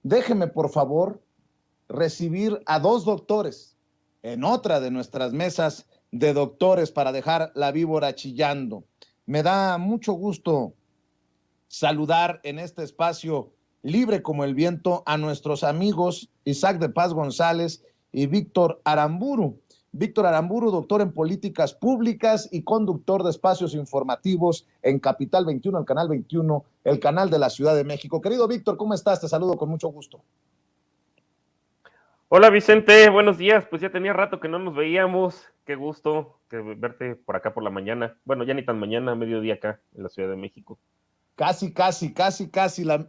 déjeme por favor recibir a 2 doctores en otra de nuestras mesas de doctores para dejar la víbora chillando. Me da mucho gusto saludar en este espacio libre como el viento a nuestros amigos Isaac de Paz González y Víctor Aramburu. Víctor Aramburu, doctor en políticas públicas y conductor de espacios informativos en Capital 21, el Canal 21, el canal de la Ciudad de México. Querido Víctor, ¿cómo estás? Te saludo con mucho gusto. Hola Vicente, buenos días. Pues ya tenía rato que no nos veíamos. Qué gusto verte por acá por la mañana. Bueno, ya ni tan mañana, mediodía acá en la Ciudad de México. Casi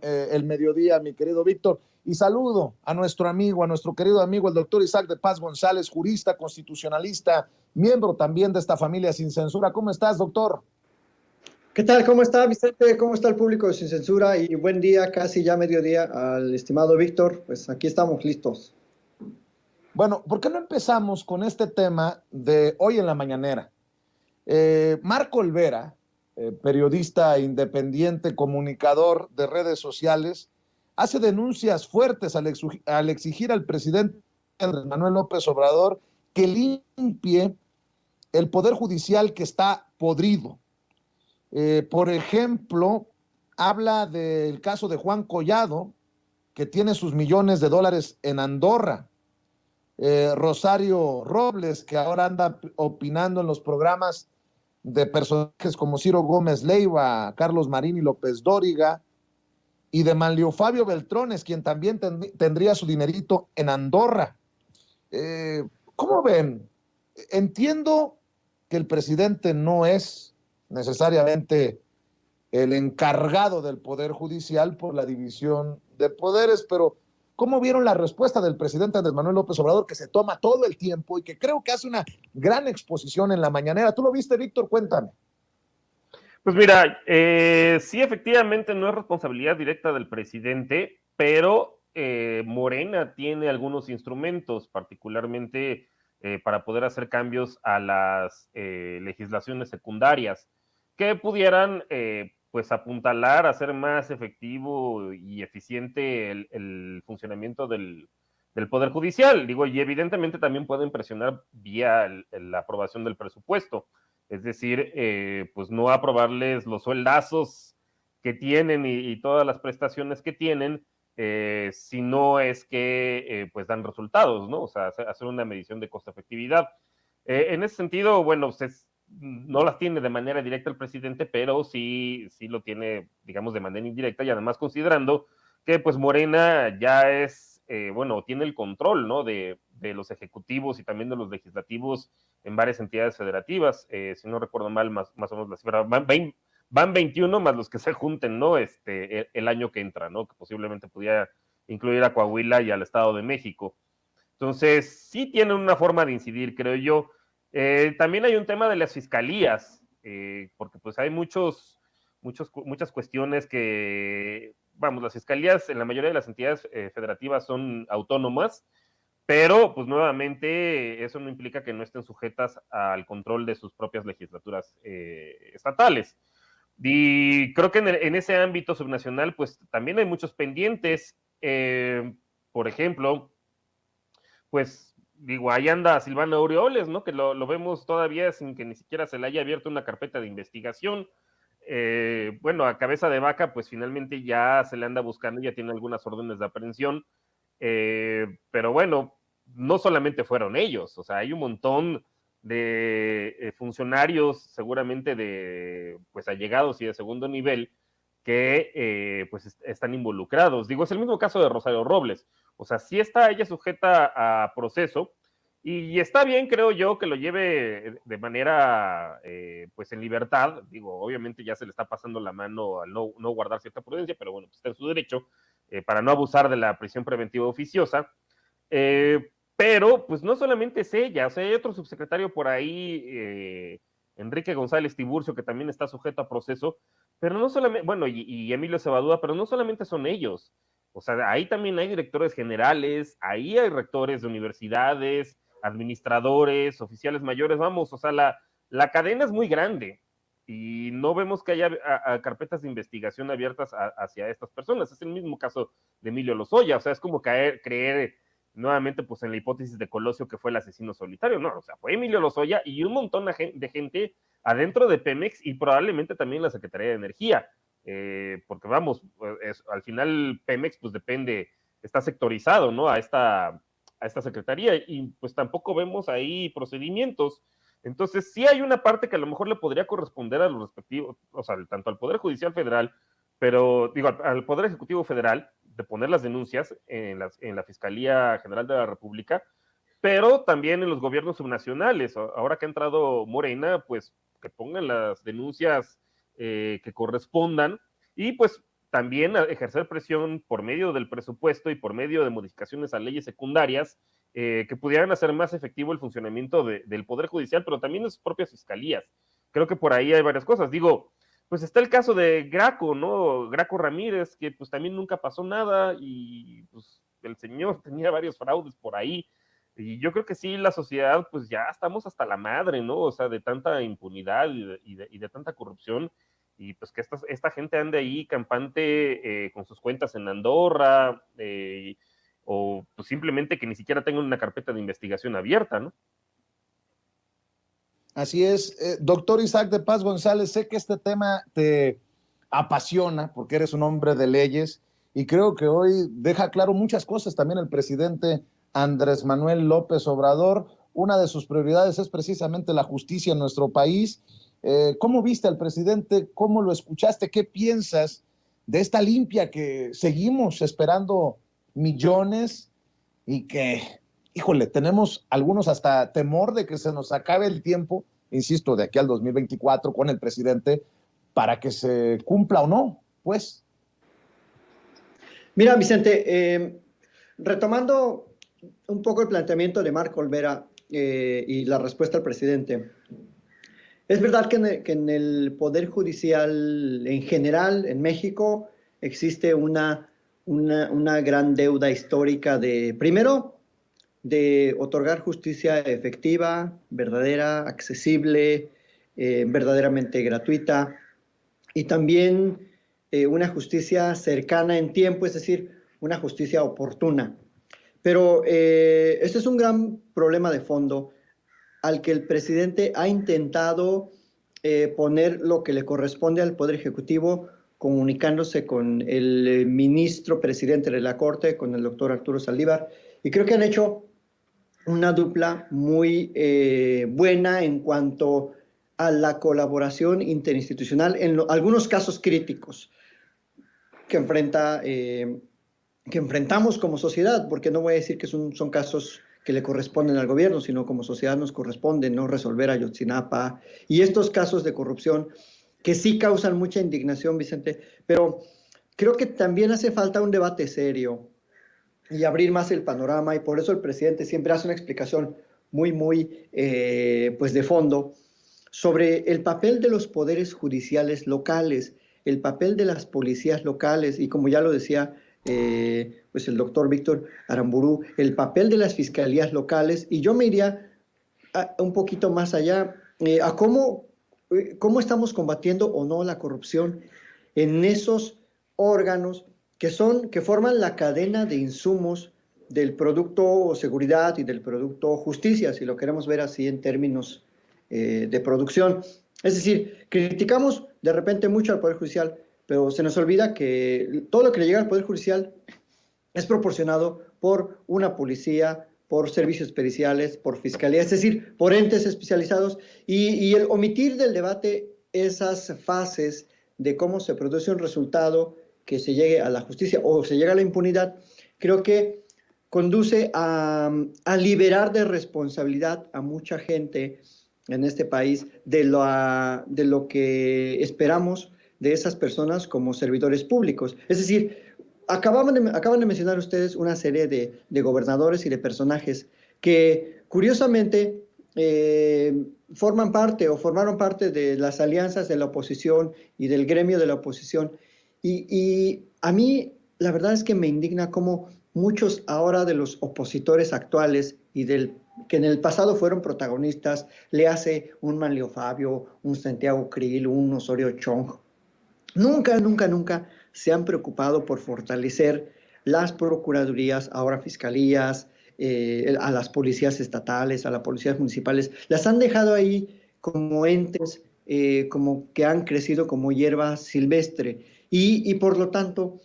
el mediodía, mi querido Víctor. Y saludo a nuestro amigo, a nuestro querido amigo, el doctor Isaac de Paz González, jurista, constitucionalista, miembro también de esta familia Sin Censura. ¿Cómo estás, doctor? ¿Qué tal? ¿Cómo está, Vicente? ¿Cómo está el público de Sin Censura? Y buen día, casi ya mediodía, al estimado Víctor. Pues aquí estamos listos. Bueno, ¿por qué no empezamos con este tema de hoy en la mañanera? Marco Olvera, periodista independiente, comunicador de redes sociales, hace denuncias fuertes al exigir al presidente Andrés Manuel López Obrador que limpie el Poder Judicial que está podrido. Por ejemplo, habla del caso de Juan Collado, que tiene sus millones de dólares en Andorra. Rosario Robles, que ahora anda opinando en los programas de personajes como Ciro Gómez Leiva, Carlos Marín y López Dóriga, y de Manlio Fabio Beltrones, quien también tendría su dinerito en Andorra. ¿Cómo ven? Entiendo que el presidente no es necesariamente el encargado del Poder Judicial por la división de poderes, pero ¿cómo vieron la respuesta del presidente Andrés Manuel López Obrador, que se toma todo el tiempo y que creo que hace una gran exposición en la mañanera? ¿Tú lo viste, Víctor? Cuéntame. Pues mira, sí, efectivamente no es responsabilidad directa del presidente, pero Morena tiene algunos instrumentos, particularmente para poder hacer cambios a las legislaciones secundarias que pudieran pues apuntalar, hacer más efectivo y eficiente el funcionamiento del Poder Judicial. Digo, y evidentemente también pueden presionar vía la aprobación del presupuesto. Es decir, pues no aprobarles los sueldazos que tienen y todas las prestaciones que tienen, si no es que pues dan resultados, ¿no? O sea, hacer una medición de costo-efectividad. En ese sentido, bueno, pues no las tiene de manera directa el presidente, pero sí lo tiene, digamos, de manera indirecta, y además considerando que pues Morena ya es, bueno, tiene el control, ¿no? De los ejecutivos y también de los legislativos en varias entidades federativas. Si no recuerdo mal, más o menos la cifra, van 21 más los que se junten, ¿no? El año que entra, ¿no? Que posiblemente pudiera incluir a Coahuila y al Estado de México. Entonces, sí tienen una forma de incidir, creo yo. También hay un tema de las fiscalías, porque pues hay muchas cuestiones que, vamos, las fiscalías en la mayoría de las entidades federativas son autónomas, pero pues nuevamente eso no implica que no estén sujetas al control de sus propias legislaturas estatales. Y creo que en ese ámbito subnacional pues también hay muchos pendientes. Por ejemplo, pues digo, ahí anda Silvano Aureoles, ¿no? Que lo vemos todavía sin que ni siquiera se le haya abierto una carpeta de investigación. Bueno, a cabeza de vaca, pues finalmente ya se le anda buscando, ya tiene algunas órdenes de aprehensión. Pero bueno, no solamente fueron ellos, o sea, hay un montón de funcionarios seguramente de pues allegados y de segundo nivel que pues están involucrados. Digo, es el mismo caso de Rosario Robles, o sea, sí está ella sujeta a proceso y está bien, creo yo, que lo lleve de manera pues en libertad. Digo, obviamente ya se le está pasando la mano al no guardar cierta prudencia, pero bueno, pues está en su derecho para no abusar de la prisión preventiva oficiosa. Pero pues no solamente es ella, o sea, hay otro subsecretario por ahí, Enrique González Tiburcio, que también está sujeto a proceso, pero no solamente, bueno, y Emilio Cebadúa, pero no solamente son ellos, o sea, ahí también hay directores generales, ahí hay rectores de universidades, administradores, oficiales mayores, vamos, o sea, la cadena es muy grande. y no vemos que haya a carpetas de investigación abiertas hacia estas personas. Es el mismo caso de Emilio Lozoya, o sea, es como creer nuevamente pues en la hipótesis de Colosio que fue el asesino solitario. No, o sea, fue Emilio Lozoya y un montón de gente adentro de Pemex y probablemente también la Secretaría de Energía, porque vamos, al final Pemex pues depende, está sectorizado, ¿no? A esta secretaría, y pues tampoco vemos ahí procedimientos. Entonces, sí hay una parte que a lo mejor le podría corresponder a los respectivos, o sea, tanto al Poder Judicial Federal, pero digo, al Poder Ejecutivo Federal, de poner las denuncias en la Fiscalía General de la República, pero también en los gobiernos subnacionales. Ahora que ha entrado Morena, pues que pongan las denuncias que correspondan, y pues también ejercer presión por medio del presupuesto y por medio de modificaciones a leyes secundarias que pudieran hacer más efectivo el funcionamiento del Poder Judicial, pero también de sus propias fiscalías. Creo que por ahí hay varias cosas. Digo, pues está el caso de Graco, ¿no? Graco Ramírez, que pues también nunca pasó nada, y pues el señor tenía varios fraudes por ahí. Y yo creo que sí, la sociedad, pues ya estamos hasta la madre, ¿no? O sea, de tanta impunidad y de tanta corrupción, y pues que esta gente ande ahí campante con sus cuentas en Andorra, o pues simplemente que ni siquiera tengan una carpeta de investigación abierta, ¿no? Así es. Doctor Isaac de Paz González, sé que este tema te apasiona porque eres un hombre de leyes, y creo que hoy deja claro muchas cosas también el presidente Andrés Manuel López Obrador. Una de sus prioridades es precisamente la justicia en nuestro país. ¿Cómo viste al presidente? ¿Cómo lo escuchaste? ¿Qué piensas de esta limpia que seguimos esperando millones y que, híjole, tenemos algunos hasta temor de que se nos acabe el tiempo, insisto, de aquí al 2024 con el presidente, para que se cumpla o no, pues? Mira, Vicente, retomando un poco el planteamiento de Marco Olvera y la respuesta al presidente, es verdad que en el Poder Judicial en general, en México, existe una gran deuda histórica primero, de otorgar justicia efectiva, verdadera, accesible, verdaderamente gratuita, y también una justicia cercana en tiempo, es decir, una justicia oportuna. Pero este es un gran problema de fondo al que el presidente ha intentado poner lo que le corresponde al Poder Ejecutivo, comunicándose con el ministro presidente de la Corte, con el doctor Arturo Saldívar, y creo que han hecho una dupla muy buena en cuanto a la colaboración interinstitucional en algunos casos críticos que enfrentamos como sociedad, porque no voy a decir que son casos que le corresponden al gobierno, sino como sociedad nos corresponde, ¿no?, resolver Ayotzinapa y estos casos de corrupción que sí causan mucha indignación, Vicente, pero creo que también hace falta un debate serio y abrir más el panorama, y por eso el presidente siempre hace una explicación muy pues de fondo sobre el papel de los poderes judiciales locales, el papel de las policías locales, y como ya lo decía pues el doctor Víctor Aramburu, el papel de las fiscalías locales, y yo me iría un poquito más allá, a cómo estamos combatiendo o no la corrupción en esos órganos que forman la cadena de insumos del producto seguridad y del producto justicia, si lo queremos ver así en términos de producción. Es decir, criticamos de repente mucho al Poder Judicial, pero se nos olvida que todo lo que le llega al Poder Judicial es proporcionado por una policía, por servicios periciales, por fiscalía, es decir, por entes especializados, y el omitir del debate esas fases de cómo se produce un resultado que se llegue a la justicia o se llega a la impunidad, creo que conduce a liberar de responsabilidad a mucha gente en este país de lo que esperamos de esas personas como servidores públicos. Es decir, acaban de mencionar ustedes una serie de gobernadores y de personajes que curiosamente formaron parte de las alianzas de la oposición y del gremio de la oposición. Y a mí la verdad es que me indigna cómo muchos ahora de los opositores actuales y del que en el pasado fueron protagonistas, le hace un Manlio Fabio, un Santiago Krill, un Osorio Chong, nunca se han preocupado por fortalecer las procuradurías, ahora fiscalías, a las policías estatales, a las policías municipales. Las han dejado ahí como entes, como que han crecido como hierba silvestre. Y por lo tanto,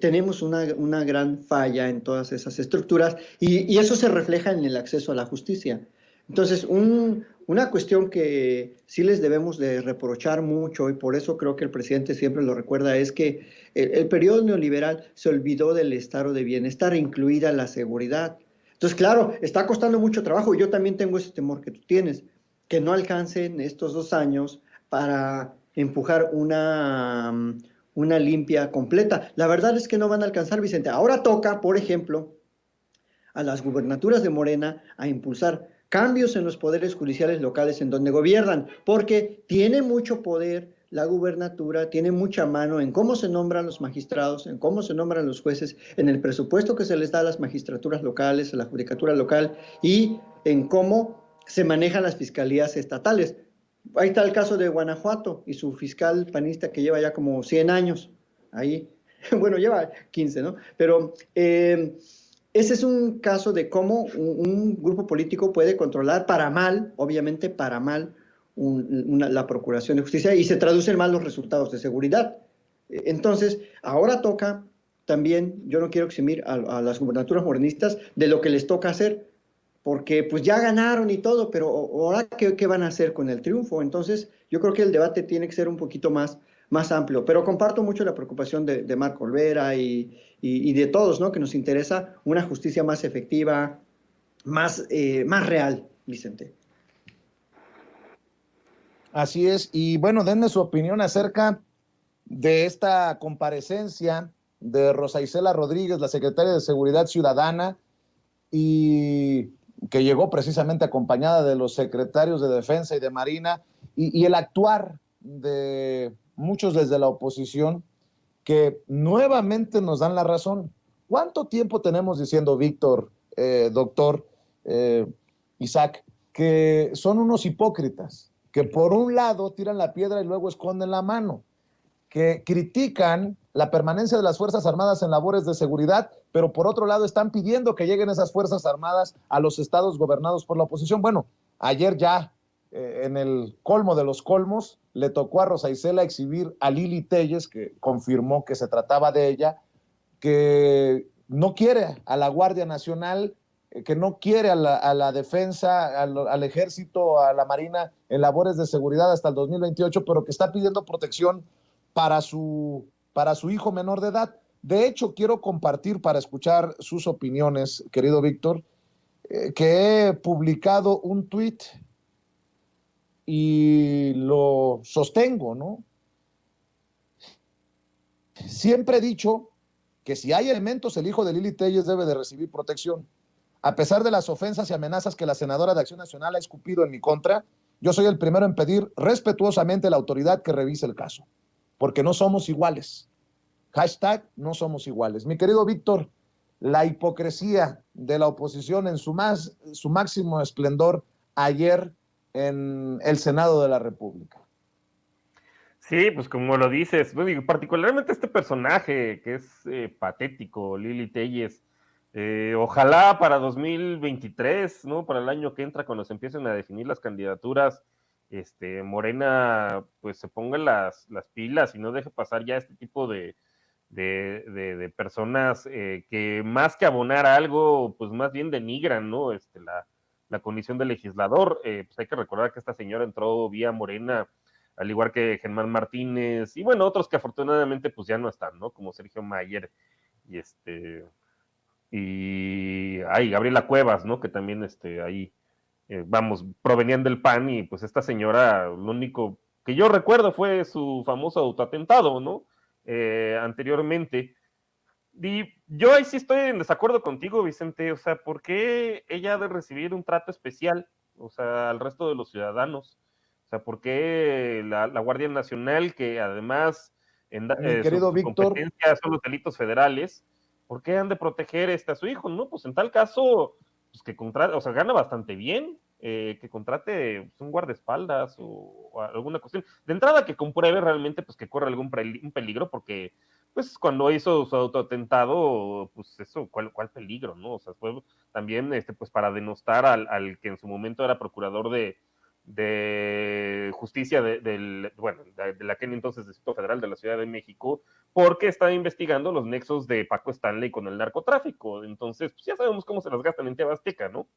tenemos una gran falla en todas esas estructuras y eso se refleja en el acceso a la justicia. Entonces, una cuestión que sí les debemos de reprochar mucho, y por eso creo que el presidente siempre lo recuerda, es que el periodo neoliberal se olvidó del estado de bienestar, incluida la seguridad. Entonces, claro, está costando mucho trabajo, y yo también tengo ese temor que tú tienes, que no alcancen estos 2 años para empujar una limpia completa. La verdad es que no van a alcanzar, Vicente. Ahora toca, por ejemplo, a las gubernaturas de Morena a impulsar cambios en los poderes judiciales locales en donde gobiernan, porque tiene mucho poder la gubernatura, tiene mucha mano en cómo se nombran los magistrados, en cómo se nombran los jueces, en el presupuesto que se les da a las magistraturas locales, a la judicatura local y en cómo se manejan las fiscalías estatales. Ahí está el caso de Guanajuato y su fiscal panista que lleva ya como 100 años ahí. Bueno, lleva 15, ¿no? Pero ese es un caso de cómo un grupo político puede controlar para mal, obviamente para mal, la procuración de justicia y se traducen mal los resultados de seguridad. Entonces, ahora toca también, yo no quiero eximir a las gubernaturas morenistas de lo que les toca hacer, porque pues ya ganaron y todo, pero ahora ¿qué van a hacer con el triunfo? Entonces, yo creo que el debate tiene que ser un poquito más amplio, pero comparto mucho la preocupación de Marco Olvera y de todos, ¿no? Que nos interesa una justicia más efectiva, más real, Vicente. Así es, y bueno, denme su opinión acerca de esta comparecencia de Rosa Isela Rodríguez, la secretaria de Seguridad Ciudadana, y que llegó precisamente acompañada de los secretarios de Defensa y de Marina, y el actuar de muchos desde la oposición que nuevamente nos dan la razón. ¿Cuánto tiempo tenemos diciendo, Víctor, doctor, Isaac, que son unos hipócritas, que por un lado tiran la piedra y luego esconden la mano, que critican la permanencia de las Fuerzas Armadas en labores de seguridad, pero por otro lado están pidiendo que lleguen esas Fuerzas Armadas a los estados gobernados por la oposición? Bueno, ayer ya, en el colmo de los colmos, le tocó a Rosa Isela exhibir a Lili Telles, que confirmó que se trataba de ella, que no quiere a la Guardia Nacional, que no quiere a la defensa, al ejército, a la marina en labores de seguridad hasta el 2028, pero que está pidiendo protección para su hijo menor de edad. De hecho, quiero compartir para escuchar sus opiniones, querido Víctor, que he publicado un tuit y lo sostengo, ¿no? Siempre he dicho que si hay elementos, el hijo de Lili Telles debe de recibir protección. A pesar de las ofensas y amenazas que la senadora de Acción Nacional ha escupido en mi contra, yo soy el primero en pedir respetuosamente a la autoridad que revise el caso, porque no somos iguales. Hashtag no somos iguales. Mi querido Víctor, la hipocresía de la oposición en su máximo esplendor ayer en el Senado de la República. Sí, pues como lo dices, particularmente este personaje que es patético, Lili Telles, ojalá para 2023, ¿no? Para el año que entra, cuando se empiecen a definir las candidaturas, Morena pues se ponga las pilas y no deje pasar ya este tipo de personas que más que abonar algo, pues más bien denigran, ¿no? La condición de legislador. Pues hay que recordar que esta señora entró vía Morena, al igual que Germán Martínez, y bueno, otros que afortunadamente pues ya no están, ¿no? Como Sergio Mayer y Gabriela Cuevas, ¿no? Que también ahí, provenían del PAN, y pues esta señora, lo único que yo recuerdo fue su famoso autoatentado, ¿no? Anteriormente. Y yo ahí sí estoy en desacuerdo contigo, Vicente, o sea, ¿por qué ella ha de recibir un trato especial, o sea, al resto de los ciudadanos? O sea, ¿por qué la Guardia Nacional, que además Mi querido su Víctor, competencia son los delitos federales, ¿por qué han de proteger a su hijo? No, pues en tal caso, pues que contrate, o sea, gana bastante bien, que contrate un guardaespaldas o alguna cuestión. De entrada que compruebe realmente pues que corre algún un peligro, porque pues cuando hizo su autoatentado, pues eso, ¿cuál peligro, no? O sea, fue también pues para denostar al que en su momento era procurador de justicia de la que entonces Distrito Federal de la Ciudad de México, porque estaba investigando los nexos de Paco Stanley con el narcotráfico. Entonces, pues ya sabemos cómo se las gastan en TV Azteca, ¿no?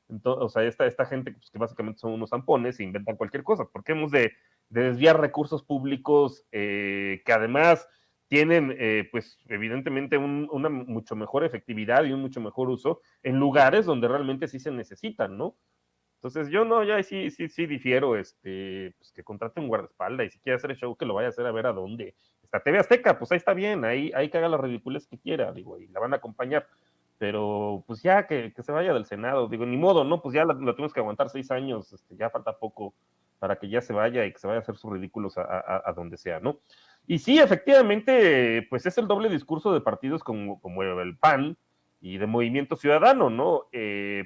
Entonces, o sea, esta gente pues, que básicamente son unos zampones e inventan cualquier cosa, porque hemos de desviar recursos públicos que además tienen, pues, evidentemente una mucho mejor efectividad y un mucho mejor uso en lugares donde realmente sí se necesitan, ¿no? Entonces yo no, ya sí difiero, pues que contrate un guardaespaldas y si quiere hacer el show que lo vaya a hacer a ver a dónde. Está TV Azteca, pues ahí está bien, ahí que haga las ridiculez que quiera, digo, y la van a acompañar. Pero pues ya que se vaya del Senado, digo, ni modo, ¿no? Pues ya la tenemos que aguantar 6 años, ya falta poco para que ya se vaya y que se vaya a hacer sus ridículos a donde sea, ¿no? Y sí, efectivamente, pues es el doble discurso de partidos como el PAN, y de Movimiento Ciudadano, ¿no?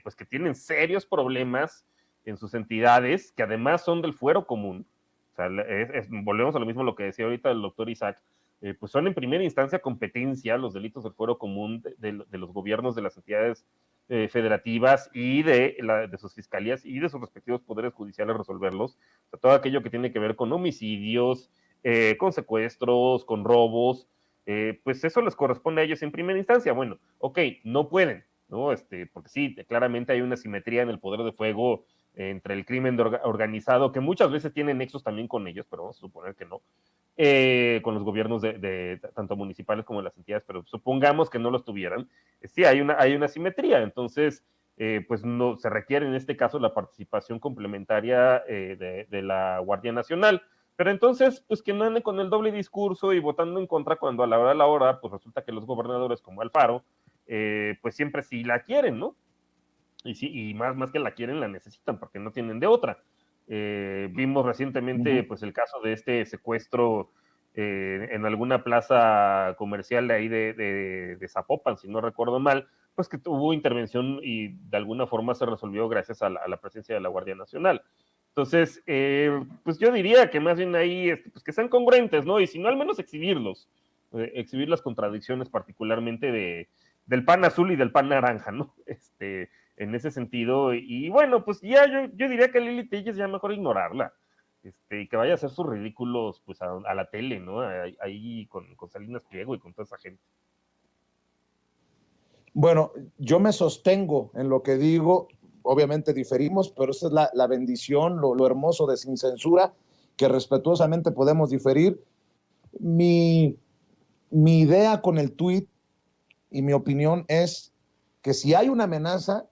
Pues que tienen serios problemas en sus entidades, que además son del fuero común. O sea, volvemos a lo mismo lo que decía ahorita el doctor Isaac, pues son en primera instancia competencia los delitos del fuero común de los gobiernos de las entidades federativas y de sus fiscalías y de sus respectivos poderes judiciales resolverlos. O sea, todo aquello que tiene que ver con homicidios, con secuestros, con robos, pues eso les corresponde a ellos en primera instancia. Bueno, ok, no pueden, ¿no? Porque sí, claramente hay una simetría en el poder de fuego entre el crimen organizado, que muchas veces tiene nexos también con ellos, pero vamos a suponer que no, con los gobiernos de tanto municipales como de las entidades, pero supongamos que no los tuvieran. Sí, hay una simetría, entonces, pues no se requiere en este caso la participación complementaria de la Guardia Nacional. Pero entonces, pues que no anden con el doble discurso y votando en contra cuando a la hora, pues resulta que los gobernadores como Alfaro, pues siempre sí la quieren, ¿no? Y sí, y más que la quieren, la necesitan, porque no tienen de otra. Vimos recientemente, pues, el caso de este secuestro en alguna plaza comercial de ahí de Zapopan, si no recuerdo mal, pues que tuvo intervención y de alguna forma se resolvió gracias a la presencia de la Guardia Nacional. Entonces, pues yo diría que más bien ahí, pues que sean congruentes, ¿no? Y si no, al menos exhibir las contradicciones particularmente del pan azul y del pan naranja, ¿no? En ese sentido, y bueno, pues ya yo diría que Lili Telles ya mejor ignorarla, y que vaya a hacer sus ridículos, pues a la tele, ¿no? Ahí con Salinas Pliego y con toda esa gente. Bueno, yo me sostengo en lo que digo. Obviamente diferimos, pero esa es la bendición, lo hermoso de Sin Censura, que respetuosamente podemos diferir. Mi idea con el tuit y mi opinión es que si hay una amenaza,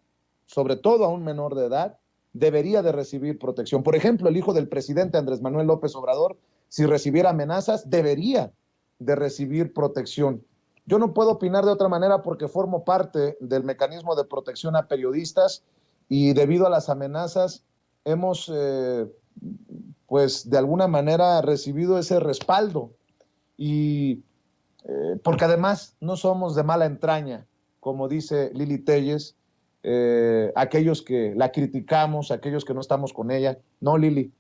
sobre todo a un menor de edad, debería de recibir protección. Por ejemplo, el hijo del presidente Andrés Manuel López Obrador, si recibiera amenazas, debería de recibir protección. Yo no puedo opinar de otra manera porque formo parte del mecanismo de protección a periodistas y debido a las amenazas hemos, pues de alguna manera recibido ese respaldo y porque además no somos de mala entraña, como dice Lili Telles, aquellos que la criticamos, aquellos que no estamos con ella. No, Lili,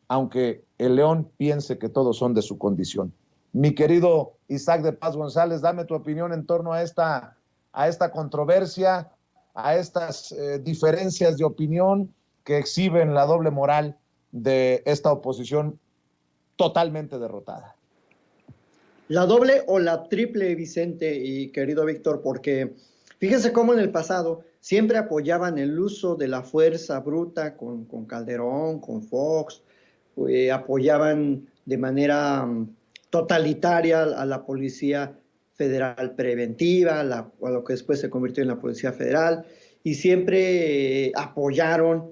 aunque el león piense que todos son de su condición. Mi querido Isaac de Paz González, dame tu opinión en torno a esta controversia, a estas diferencias de opinión que exhiben la doble moral de esta oposición totalmente derrotada. La doble o la triple, Vicente y querido Víctor, porque fíjense cómo en el pasado siempre apoyaban el uso de la fuerza bruta con Calderón, con Fox, apoyaban de manera totalitaria a la Policía Federal Preventiva, a lo que después se convirtió en la Policía Federal, y siempre apoyaron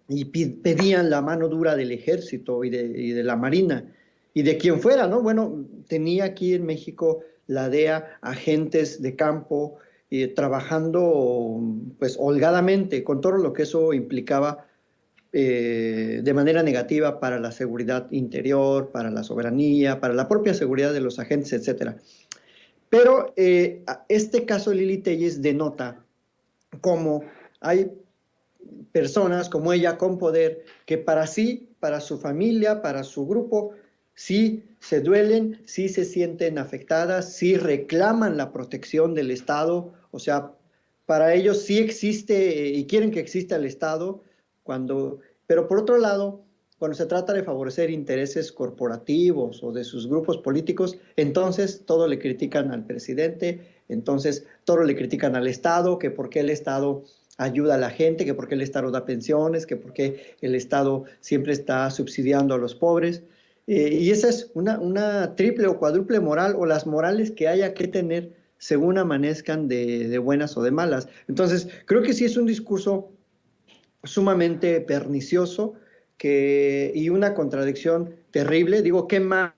y pedían la mano dura del Ejército y de la Marina, y de quien fuera, ¿no? Bueno, tenía aquí en México la DEA agentes de campo trabajando pues holgadamente con todo lo que eso implicaba de manera negativa para la seguridad interior, para la soberanía, para la propia seguridad de los agentes, etc. Pero este caso de Lili Telles denota como hay personas como ella con poder que para sí, para su familia, para su grupo, sí se duelen, sí se sienten afectadas, sí reclaman la protección del Estado, o sea, para ellos sí existe y quieren que exista el Estado, pero por otro lado, cuando se trata de favorecer intereses corporativos o de sus grupos políticos, entonces todo le critican al presidente, entonces todo le critican al Estado, que por qué el Estado ayuda a la gente, que por qué el Estado da pensiones, que por qué el Estado siempre está subsidiando a los pobres. Y esa es una triple o cuádruple moral o las morales que haya que tener según amanezcan de buenas o de malas. Entonces, creo que sí es un discurso sumamente pernicioso y una contradicción terrible. Digo, qué mal,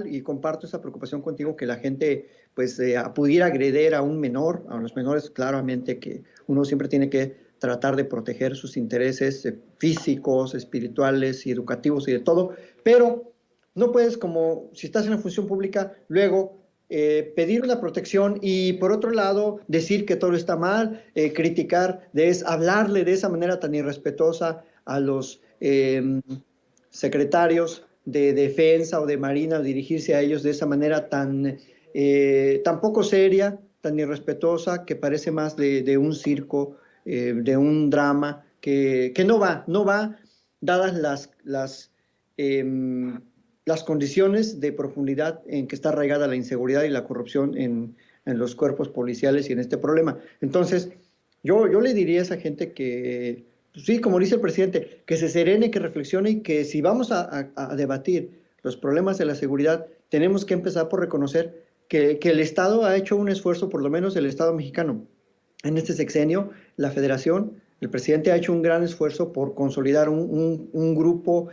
y comparto esa preocupación contigo, que la gente pues pudiera agredir a un menor, a los menores claramente que uno siempre tiene que tratar de proteger sus intereses físicos, espirituales y educativos y de todo, pero no puedes, como si estás en la función pública, luego pedir una protección y por otro lado decir que todo está mal, criticar, hablarle de esa manera tan irrespetuosa a los secretarios de defensa o de marina, o dirigirse a ellos de esa manera tan poco seria, tan irrespetuosa, que parece más de un circo, de un drama, que no va, dadas las condiciones de profundidad en que está arraigada la inseguridad y la corrupción en los cuerpos policiales y en este problema. Entonces, yo le diría a esa gente que, pues sí, como dice el presidente, que se serene, que reflexione y que si vamos a debatir los problemas de la seguridad, tenemos que empezar por reconocer que el Estado ha hecho un esfuerzo, por lo menos el Estado mexicano. En este sexenio, la Federación, el presidente ha hecho un gran esfuerzo por consolidar un grupo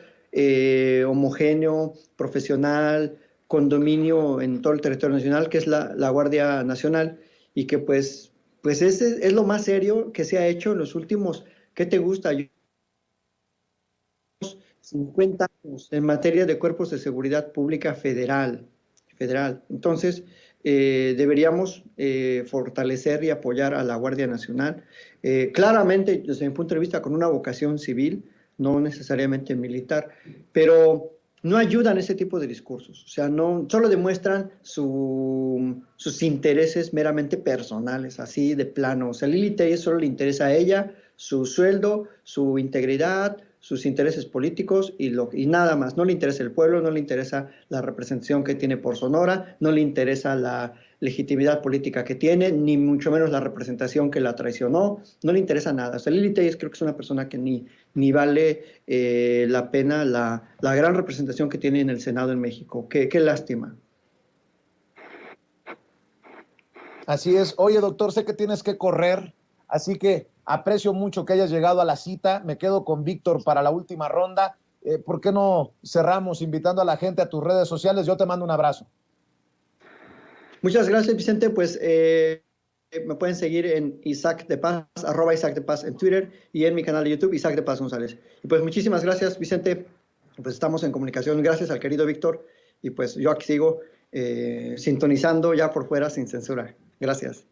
homogéneo, profesional, con dominio en todo el territorio nacional, que es la Guardia Nacional, y que pues ese es lo más serio que se ha hecho en los últimos, ¿qué te gusta? 50 años en materia de cuerpos de seguridad pública federal. Entonces, deberíamos fortalecer y apoyar a la Guardia Nacional, claramente desde mi punto de vista con una vocación civil, no necesariamente militar, pero no ayudan ese tipo de discursos, o sea, no, solo demuestran sus intereses meramente personales, así de plano. O sea, Lili Telles solo le interesa a ella su sueldo, su integridad, sus intereses políticos y nada más. No le interesa el pueblo, no le interesa la representación que tiene por Sonora, no le interesa la legitimidad política que tiene, ni mucho menos la representación que la traicionó, no le interesa nada. O sea, Lili Telles creo que es una persona que ni vale la pena la gran representación que tiene en el Senado en México. Qué lástima. Así es. Oye, doctor, sé que tienes que correr, así que aprecio mucho que hayas llegado a la cita. Me quedo con Víctor para la última ronda. ¿Por qué no cerramos invitando a la gente a tus redes sociales? Yo te mando un abrazo. Muchas gracias, Vicente. Pues me pueden seguir en Isaac de Paz, @IsaacDePaz en Twitter y en mi canal de YouTube, Isaac de Paz González. Y pues muchísimas gracias, Vicente. Pues estamos en comunicación. Gracias al querido Víctor. Y pues yo aquí sigo sintonizando ya por fuera sin censura. Gracias.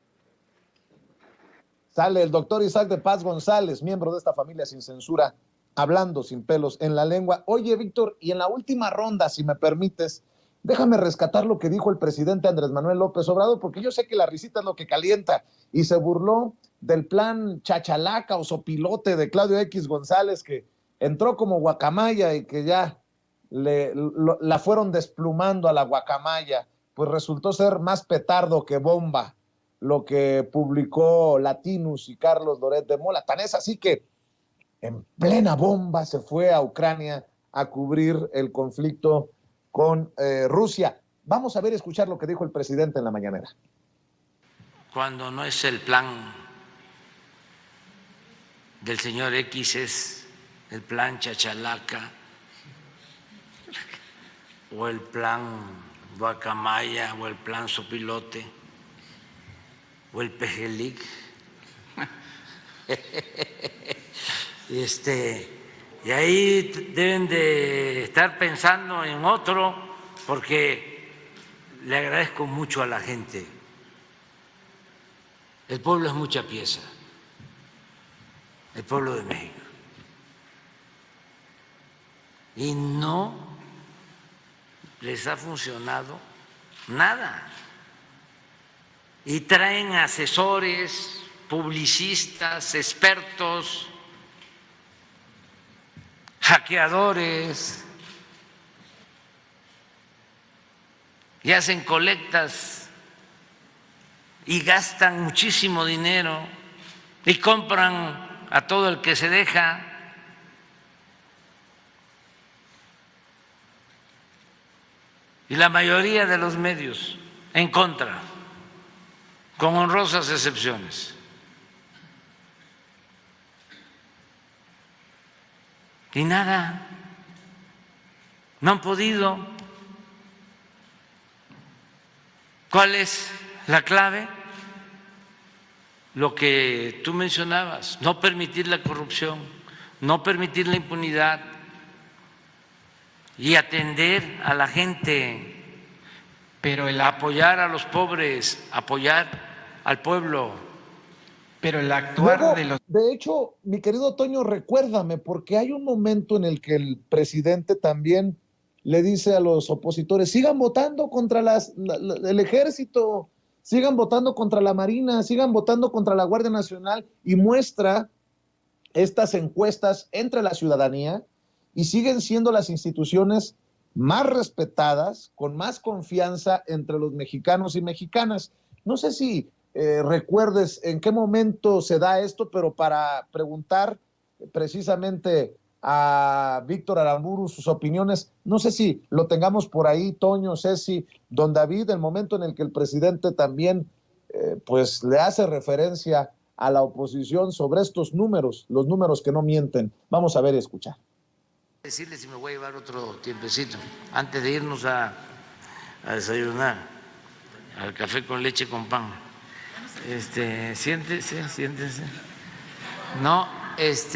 Sale el doctor Isaac de Paz González, miembro de esta familia sin censura, hablando sin pelos en la lengua. Oye, Víctor, y en la última ronda, si me permites, déjame rescatar lo que dijo el presidente Andrés Manuel López Obrador, porque yo sé que la risita es lo que calienta, y se burló del plan chachalaca o sopilote de Claudio X González, que entró como guacamaya y que ya la fueron desplumando a la guacamaya, pues resultó ser más petardo que bomba lo que publicó Latinus y Carlos Loret de Mola. Tan es así que en plena bomba se fue a Ucrania a cubrir el conflicto con Rusia. Vamos a ver, escuchar lo que dijo el presidente en la mañanera. Cuando no es el plan del señor X, es el plan chachalaca o el plan guacamaya o el plan sopilote o el pejelic. Y ahí deben de estar pensando en otro, porque le agradezco mucho a la gente. El pueblo es mucha pieza. el pueblo de México. Y no les ha funcionado nada. Y traen asesores, publicistas, expertos, hackeadores, y hacen colectas y gastan muchísimo dinero y compran a todo el que se deja. Y la mayoría de los medios en contra, con honrosas excepciones. Y nada, no han podido. ¿Cuál es la clave? Lo que tú mencionabas, no permitir la corrupción, no permitir la impunidad y atender a la gente, Pero apoyar a los pobres, apoyar al pueblo. pero el actuar Luego, de los de hecho, mi querido Toño, recuérdame, porque hay un momento en el que el presidente también le dice a los opositores, sigan votando contra el ejército, sigan votando contra la Marina, sigan votando contra la Guardia Nacional, y muestra estas encuestas entre la ciudadanía, y siguen siendo las instituciones más respetadas, con más confianza entre los mexicanos y mexicanas. No sé si recuerdes en qué momento se da esto, pero para preguntar precisamente a Víctor Aramburu sus opiniones, no sé si lo tengamos por ahí, Toño, Ceci, don David, el momento en el que el presidente también pues le hace referencia a la oposición sobre estos números, los números que no mienten. Vamos a ver y escuchar. Decirle si me voy a llevar otro tiempecito antes de irnos a desayunar, al café con leche con pan. Siéntese, siéntese. No, es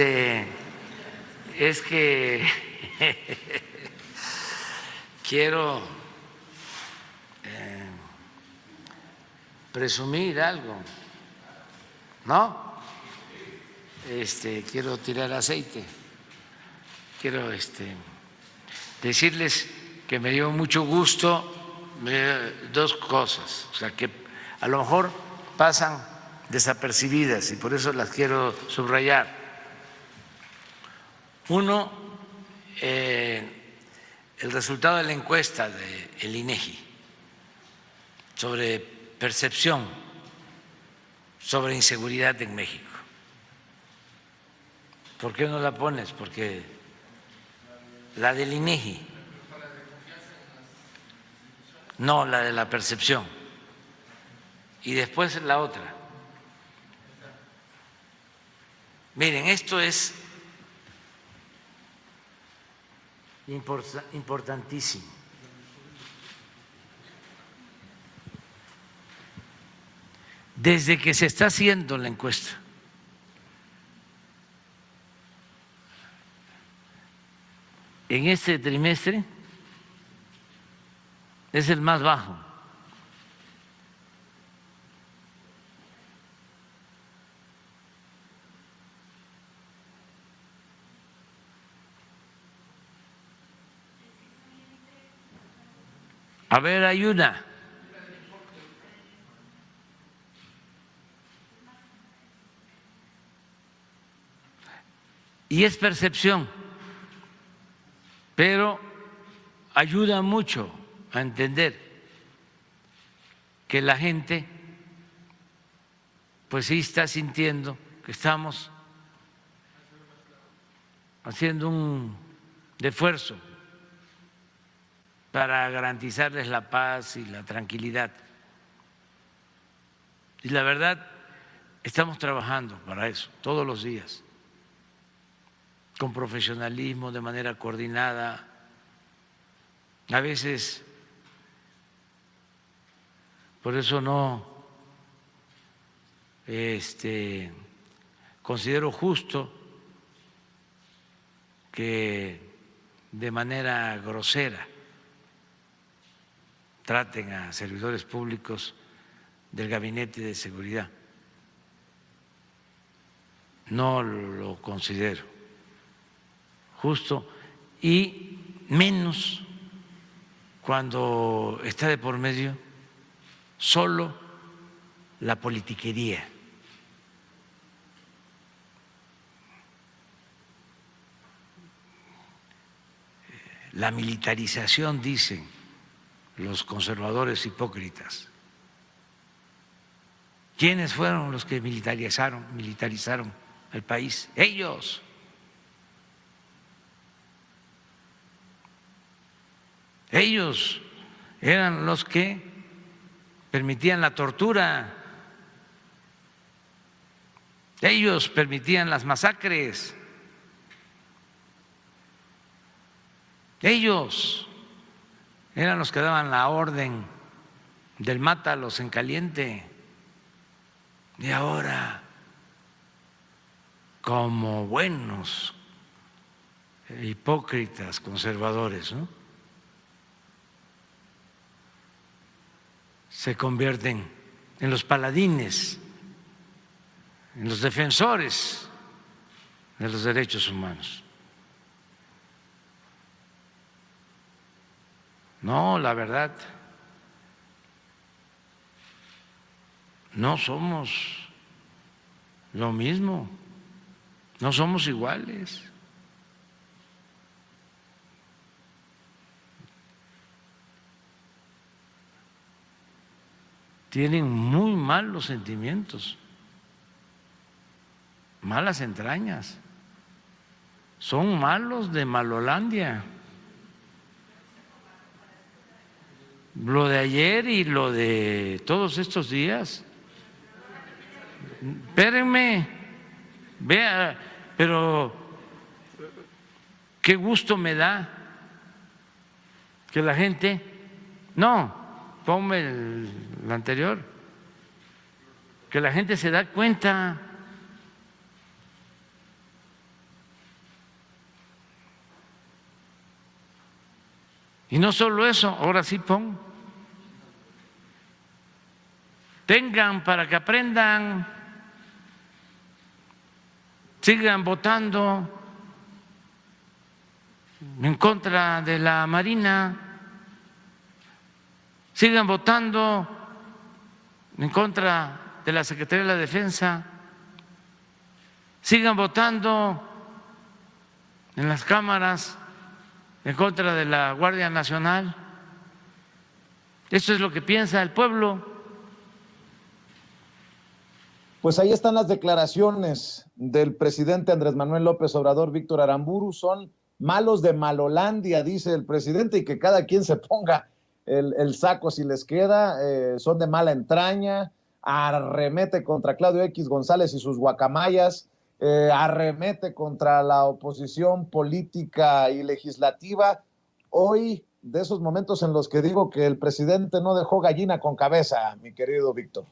que quiero presumir algo, ¿no? Quiero tirar aceite. Quiero decirles que me dio mucho gusto dos cosas, o sea, que a lo mejor pasan desapercibidas y por eso las quiero subrayar. Uno, el resultado de la encuesta del INEGI sobre percepción sobre inseguridad en México. ¿Por qué no la pones? Porque la del INEGI, no, la de la percepción, y después la otra. Miren, esto es importantísimo. Desde que se está haciendo la encuesta, en este trimestre es el más bajo. A ver, hay una. Y es percepción, pero ayuda mucho a entender que la gente pues sí está sintiendo que estamos haciendo un esfuerzo para garantizarles la paz y la tranquilidad. Y la verdad, estamos trabajando para eso todos los días, con profesionalismo, de manera coordinada. A veces, por eso no considero justo que de manera grosera traten a servidores públicos del Gabinete de Seguridad. no lo considero justo, y menos cuando está de por medio solo la politiquería. La militarización, dicen los conservadores hipócritas. ¿Quiénes fueron los que militarizaron el país? Ellos. Ellos eran los que permitían la tortura. Ellos permitían las masacres. Ellos eran los que daban la orden del mátalos en caliente. Y ahora, como buenos hipócritas conservadores, ¿no?, se convierten en los paladines, en los defensores de los derechos humanos. No, la verdad, no somos lo mismo, no somos iguales. Tienen muy malos sentimientos, malas entrañas, son malos de Malolandia. Lo de ayer y lo de todos estos días. Espérenme, vea, pero qué gusto me da que la gente, no, ponme el anterior, que la gente se da cuenta. Y no solo eso, ahora sí pon. Tengan para que aprendan, sigan votando en contra de la Marina, sigan votando en contra de la Secretaría de la Defensa, sigan votando en las cámaras en contra de la Guardia Nacional. Eso es lo que piensa el pueblo. Pues ahí están las declaraciones del presidente Andrés Manuel López Obrador. Víctor Aramburu, son malos de Malolandia, dice el presidente, y que cada quien se ponga el saco si les queda. Son de mala entraña, arremete contra Claudio X González y sus guacamayas, arremete contra la oposición política y legislativa. Hoy, de esos momentos en los que digo que el presidente no dejó gallina con cabeza, mi querido Víctor.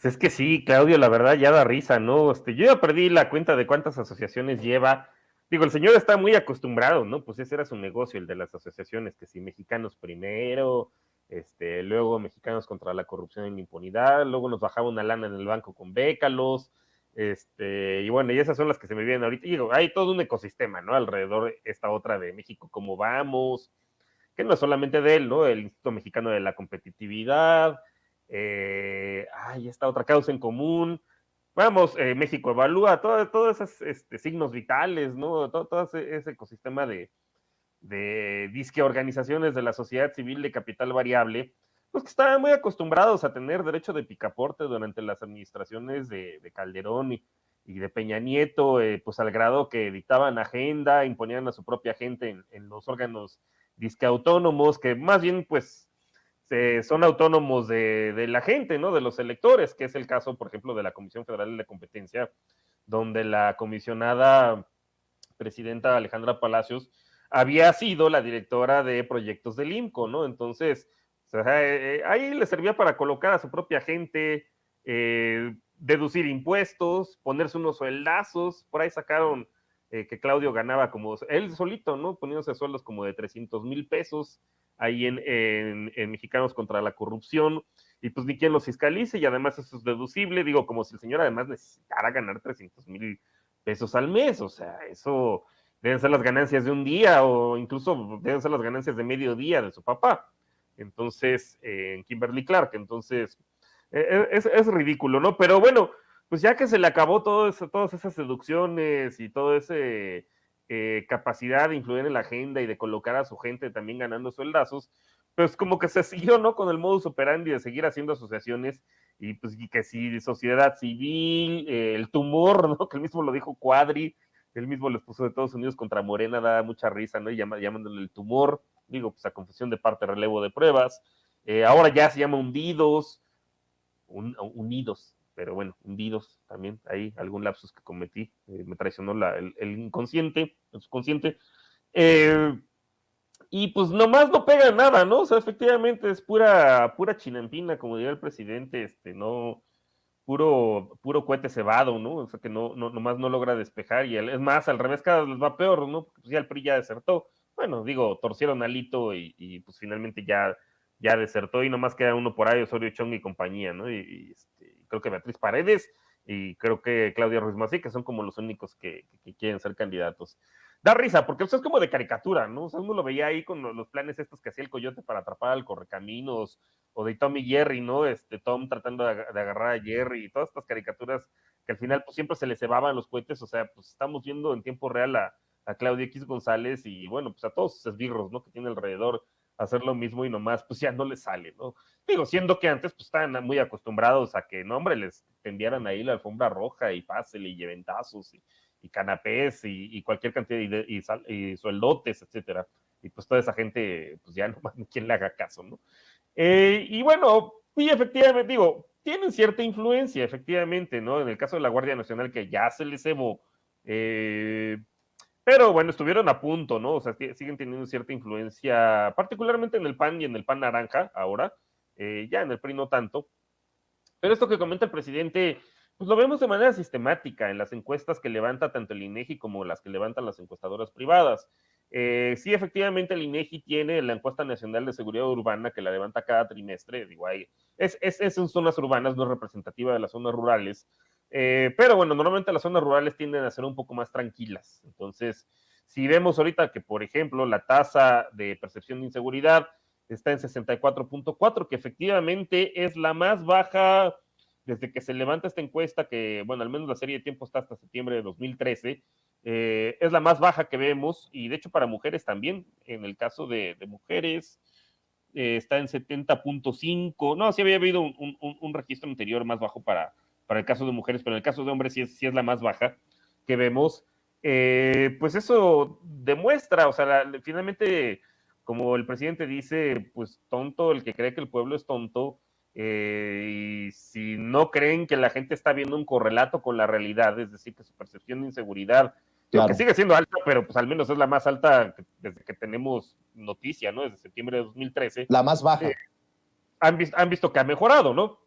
Es que sí, Claudio, la verdad ya da risa, ¿no? Yo ya perdí la cuenta de cuántas asociaciones lleva. Digo, el señor está muy acostumbrado, ¿no? Pues ese era su negocio, el de las asociaciones, que si Mexicanos Primero, luego Mexicanos contra la Corrupción y la Impunidad, luego nos bajaba una lana en el banco con Bécalos, y bueno, y esas son las que se me vienen ahorita. Y digo, hay todo un ecosistema, ¿no? Alrededor de esta otra de México, ¿cómo vamos? Que no es solamente de él, ¿no? El Instituto Mexicano de la Competitividad, esta otra causa en común. Vamos, México Evalúa, todos esos signos vitales, ¿no? Todo ese ecosistema de disque organizaciones de la sociedad civil de capital variable, pues que estaban muy acostumbrados a tener derecho de picaporte durante las administraciones de Calderón y de Peña Nieto, pues al grado que dictaban agenda, imponían a su propia gente en los órganos disque autónomos, que más bien pues son autónomos de la gente, ¿no? De los electores, que es el caso, por ejemplo, de la Comisión Federal de la Competencia, donde la comisionada presidenta Alejandra Palacios había sido la directora de proyectos del IMCO, ¿no? Entonces, ahí le servía para colocar a su propia gente, deducir impuestos, ponerse unos sueldazos. Por ahí sacaron que Claudio ganaba como él solito, ¿no? Poniéndose sueldos como de 300,000 pesos ahí en Mexicanos contra la Corrupción, y pues ni quien los fiscalice, y además eso es deducible, digo, como si el señor además necesitara ganar 300,000 pesos al mes, o sea, eso deben ser las ganancias de un día, o incluso deben ser las ganancias de medio día de su papá, entonces, en Kimberly Clark, entonces, es ridículo, ¿no? Pero bueno, pues ya que se le acabó todas esas seducciones y todo ese capacidad de influir en la agenda y de colocar a su gente también ganando sueldazos, pues como que se siguió, ¿no? Con el modus operandi de seguir haciendo asociaciones y pues y que si sociedad civil, el tumor, ¿no? Que el mismo lo dijo Cuadri, él mismo les puso de Estados Unidos contra Morena, da mucha risa, ¿no? Y llamándole el tumor, digo, pues a confusión de parte, relevo de pruebas. Ahora ya se llama Unidos, pero bueno, hundidos también, ahí algún lapsus que cometí, me traicionó el inconsciente, el subconsciente, y pues nomás no pega nada, ¿no? O sea, efectivamente es pura chinampina, como diría el presidente, no, puro cohete cebado, ¿no? O sea, que nomás no logra despejar, y es más, al revés, cada vez les va peor, ¿no? Porque pues ya el PRI ya desertó, bueno, digo, torcieron alito y pues finalmente ya desertó y nomás queda uno por ahí, Osorio Chong y compañía, ¿no? Creo que Beatriz Paredes y creo que Claudia Ruiz Massieu, que son como los únicos que quieren ser candidatos. Da risa, porque eso es como de caricatura, ¿no? O sea, uno lo veía ahí con los planes estos que hacía el Coyote para atrapar al Correcaminos, o de Tom y Jerry, ¿no? Tom tratando de agarrar a Jerry, y todas estas caricaturas que al final pues siempre se le cebaban los cohetes, o sea, pues estamos viendo en tiempo real a Claudia X González y bueno, pues a todos sus esbirros, ¿no? Que tiene alrededor, hacer lo mismo y nomás, pues ya no les sale, ¿no? Digo, siendo que antes, pues estaban muy acostumbrados a que, no, hombre, les tendieran ahí la alfombra roja y pásele y lleventazos y canapés y cualquier cantidad y sueldotes, etcétera. Y pues toda esa gente, pues ya nomás ni quien le haga caso, ¿no? Y bueno, sí, efectivamente, digo, tienen cierta influencia, efectivamente, ¿no? En el caso de la Guardia Nacional, que ya se les cebó, pero bueno, estuvieron a punto, ¿no? O sea, siguen teniendo cierta influencia, particularmente en el PAN y en el PAN naranja ahora, ya en el PRI no tanto. Pero esto que comenta el presidente, pues lo vemos de manera sistemática en las encuestas que levanta tanto el INEGI como las que levantan las encuestadoras privadas. Sí, efectivamente, el INEGI tiene la encuesta nacional de seguridad urbana que la levanta cada trimestre. Digo, ahí es en zonas urbanas, no es representativa de las zonas rurales. Pero bueno, normalmente las zonas rurales tienden a ser un poco más tranquilas. Entonces, si vemos ahorita que, por ejemplo, la tasa de percepción de inseguridad está en 64.4, que efectivamente es la más baja desde que se levanta esta encuesta, que, bueno, al menos la serie de tiempo está hasta septiembre de 2013, es la más baja que vemos, y de hecho para mujeres también, en el caso de mujeres, está en 70.5, no, sí había habido un registro anterior más bajo para el caso de mujeres, pero en el caso de hombres sí es la más baja que vemos. Pues eso demuestra, o sea, finalmente, como el presidente dice, pues tonto el que cree que el pueblo es tonto, y si no creen que la gente está viendo un correlato con la realidad, es decir, que su percepción de inseguridad, claro, que sigue siendo alta, pero pues al menos es la más alta desde que tenemos noticia, ¿no? Desde septiembre de 2013. La más baja. Han visto que ha mejorado, ¿no?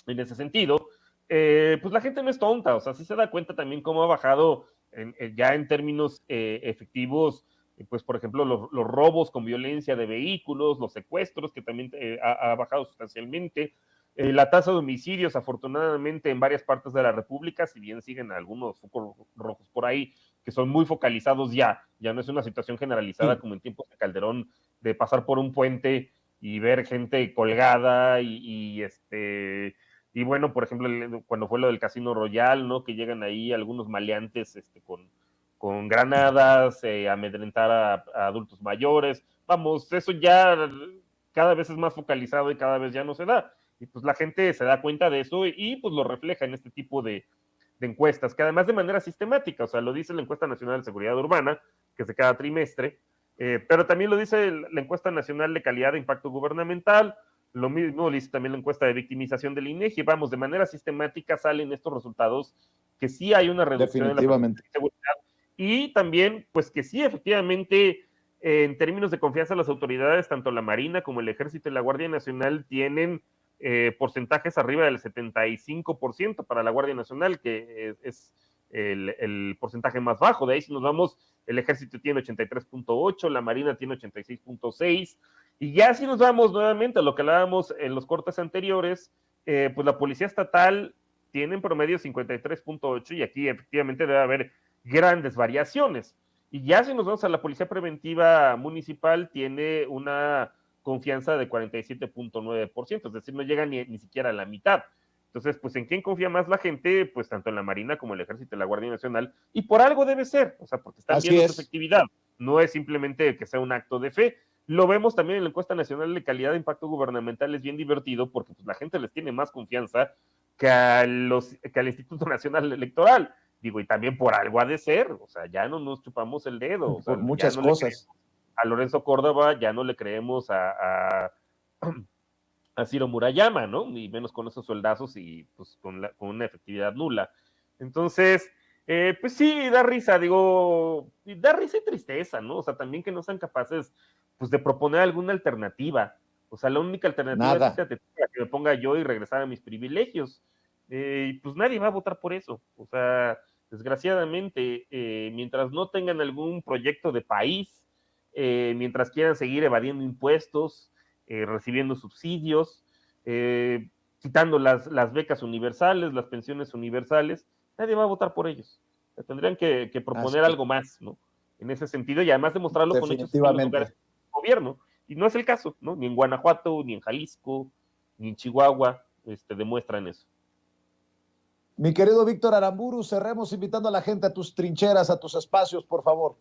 En ese sentido, pues la gente no es tonta, o sea, sí se da cuenta también cómo ha bajado ya en términos efectivos, pues por ejemplo, los robos con violencia de vehículos, los secuestros, que también ha bajado sustancialmente, la tasa de homicidios, afortunadamente, en varias partes de la República, si bien siguen algunos focos rojos por ahí, que son muy focalizados ya no es una situación generalizada como en tiempos de Calderón, de pasar por un puente y ver gente colgada y bueno, por ejemplo, cuando fue lo del Casino Royal, ¿no? Que llegan ahí algunos maleantes con granadas, amedrentar a adultos mayores. Vamos, eso ya cada vez es más focalizado y cada vez ya no se da. Y pues la gente se da cuenta de eso y pues lo refleja en este tipo de encuestas, que además de manera sistemática, o sea, lo dice la Encuesta Nacional de Seguridad Urbana, que es de cada trimestre, pero también lo dice la Encuesta Nacional de Calidad de Impacto Gubernamental, lo mismo lo dice también la encuesta de victimización del INEGI. Vamos, de manera sistemática salen estos resultados que sí hay una reducción en la seguridad y también, pues que sí, efectivamente, en términos de confianza, las autoridades, tanto la Marina como el Ejército y la Guardia Nacional, tienen porcentajes arriba del 75% para la Guardia Nacional, que es el porcentaje más bajo. De ahí, si nos vamos, el Ejército tiene 83.8, la Marina tiene 86.6, Y ya si nos vamos nuevamente a lo que hablábamos en los cortes anteriores, pues la policía estatal tiene en promedio 53.8 y aquí efectivamente debe haber grandes variaciones. Y ya si nos vamos a la policía preventiva municipal, tiene una confianza de 47.9%, es decir, no llega ni siquiera a la mitad. Entonces, pues, ¿en quién confía más la gente? Pues tanto en la Marina como en el Ejército y la Guardia Nacional, y por algo debe ser, o sea, porque están Así viendo su es. efectividad, no es simplemente que sea un acto de fe. Lo vemos también en la encuesta nacional de calidad de impacto gubernamental, es bien divertido porque pues, la gente les tiene más confianza que al Instituto Nacional Electoral. Digo, y también por algo ha de ser, o sea, ya no nos chupamos el dedo, o sea, Por muchas ya no cosas. a Lorenzo Córdoba, ya no le creemos a Ciro Murayama, ¿no? Ni menos con esos soldazos y pues con una efectividad nula. Entonces, pues sí, da risa, digo, da risa y tristeza, ¿no? O sea, también que no sean capaces, pues, de proponer alguna alternativa. O sea, la única alternativa es Nada. que me ponga yo y regresar a mis privilegios. Y pues nadie va a votar por eso. O sea, desgraciadamente, mientras no tengan algún proyecto de país, mientras quieran seguir evadiendo impuestos, recibiendo subsidios, quitando las becas universales, las pensiones universales, nadie va a votar por ellos. Tendrían que proponer algo más, ¿no? En ese sentido, y además demostrarlo con hechos en los lugares del gobierno. Y no es el caso, ¿no? Ni en Guanajuato, ni en Jalisco, ni en Chihuahua, demuestran eso. Mi querido Víctor Aramburu, cerremos invitando a la gente a tus trincheras, a tus espacios, por favor.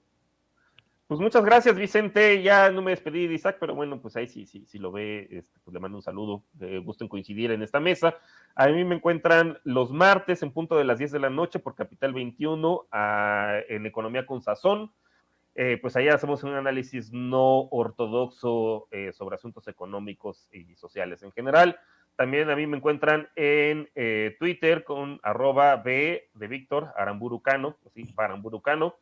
Pues muchas gracias, Vicente. Ya no me despedí de Isaac, pero bueno, pues ahí sí lo ve, pues le mando un saludo. Gusto en coincidir en esta mesa. A mí me encuentran los martes en punto de las 10 de la noche por Capital 21 en Economía con Sazón. Pues ahí hacemos un análisis no ortodoxo sobre asuntos económicos y sociales en general. También a mí me encuentran en Twitter con @B de Víctor Aramburucano, así, Aramburucano.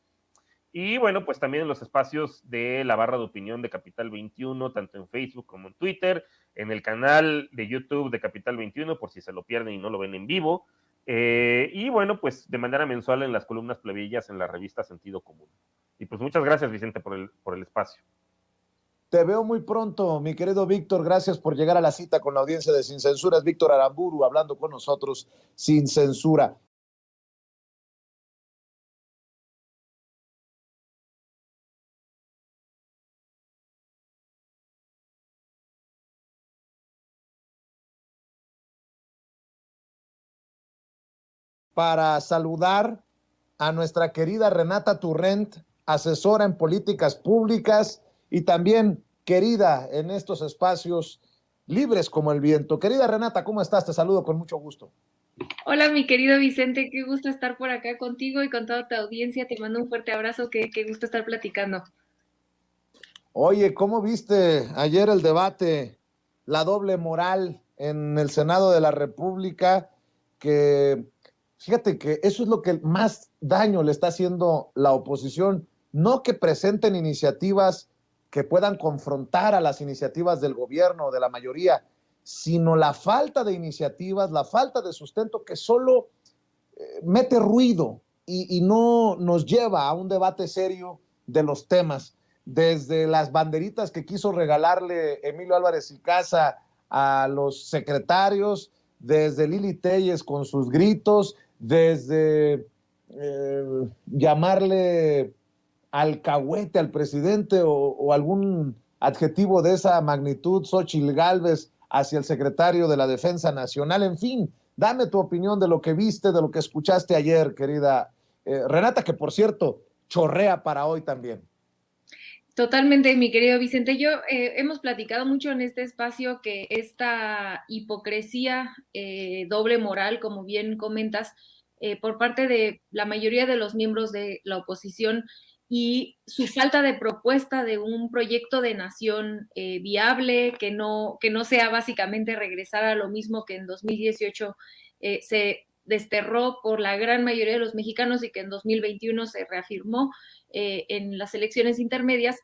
Y bueno, pues también en los espacios de la barra de opinión de Capital 21, tanto en Facebook como en Twitter, en el canal de YouTube de Capital 21, por si se lo pierden y no lo ven en vivo. Y bueno, pues de manera mensual en las columnas plebeyas en la revista Sentido Común. Y pues muchas gracias, Vicente, por el espacio. Te veo muy pronto, mi querido Víctor. Gracias por llegar a la cita con la audiencia de Sin Censura. Es Víctor Aramburu hablando con nosotros sin censura. Para saludar a nuestra querida Renata Turrent, asesora en políticas públicas y también querida en estos espacios libres como el viento. Querida Renata, ¿cómo estás? Te saludo con mucho gusto. Hola, mi querido Vicente, qué gusto estar por acá contigo y con toda tu audiencia. Te mando un fuerte abrazo, qué gusto estar platicando. Oye, ¿cómo viste ayer el debate, la doble moral en el Senado de la República? Que fíjate que eso es lo que más daño le está haciendo la oposición, no que presenten iniciativas que puedan confrontar a las iniciativas del gobierno o de la mayoría, sino la falta de iniciativas, la falta de sustento que solo mete ruido y no nos lleva a un debate serio de los temas. Desde las banderitas que quiso regalarle Emilio Álvarez y Casa a los secretarios, desde Lili Téllez con sus gritos, desde llamarle alcahuete al presidente o algún adjetivo de esa magnitud, Xóchitl Gálvez, hacia el secretario de la Defensa Nacional. En fin, dame tu opinión de lo que viste, de lo que escuchaste ayer, querida Renata, que por cierto, chorrea para hoy también. Totalmente, mi querido Vicente. Hemos platicado mucho en este espacio que esta hipocresía, doble moral, como bien comentas, por parte de la mayoría de los miembros de la oposición y su falta de propuesta de un proyecto de nación viable, que no sea básicamente regresar a lo mismo que en 2018 se desterró por la gran mayoría de los mexicanos y que en 2021 se reafirmó en las elecciones intermedias,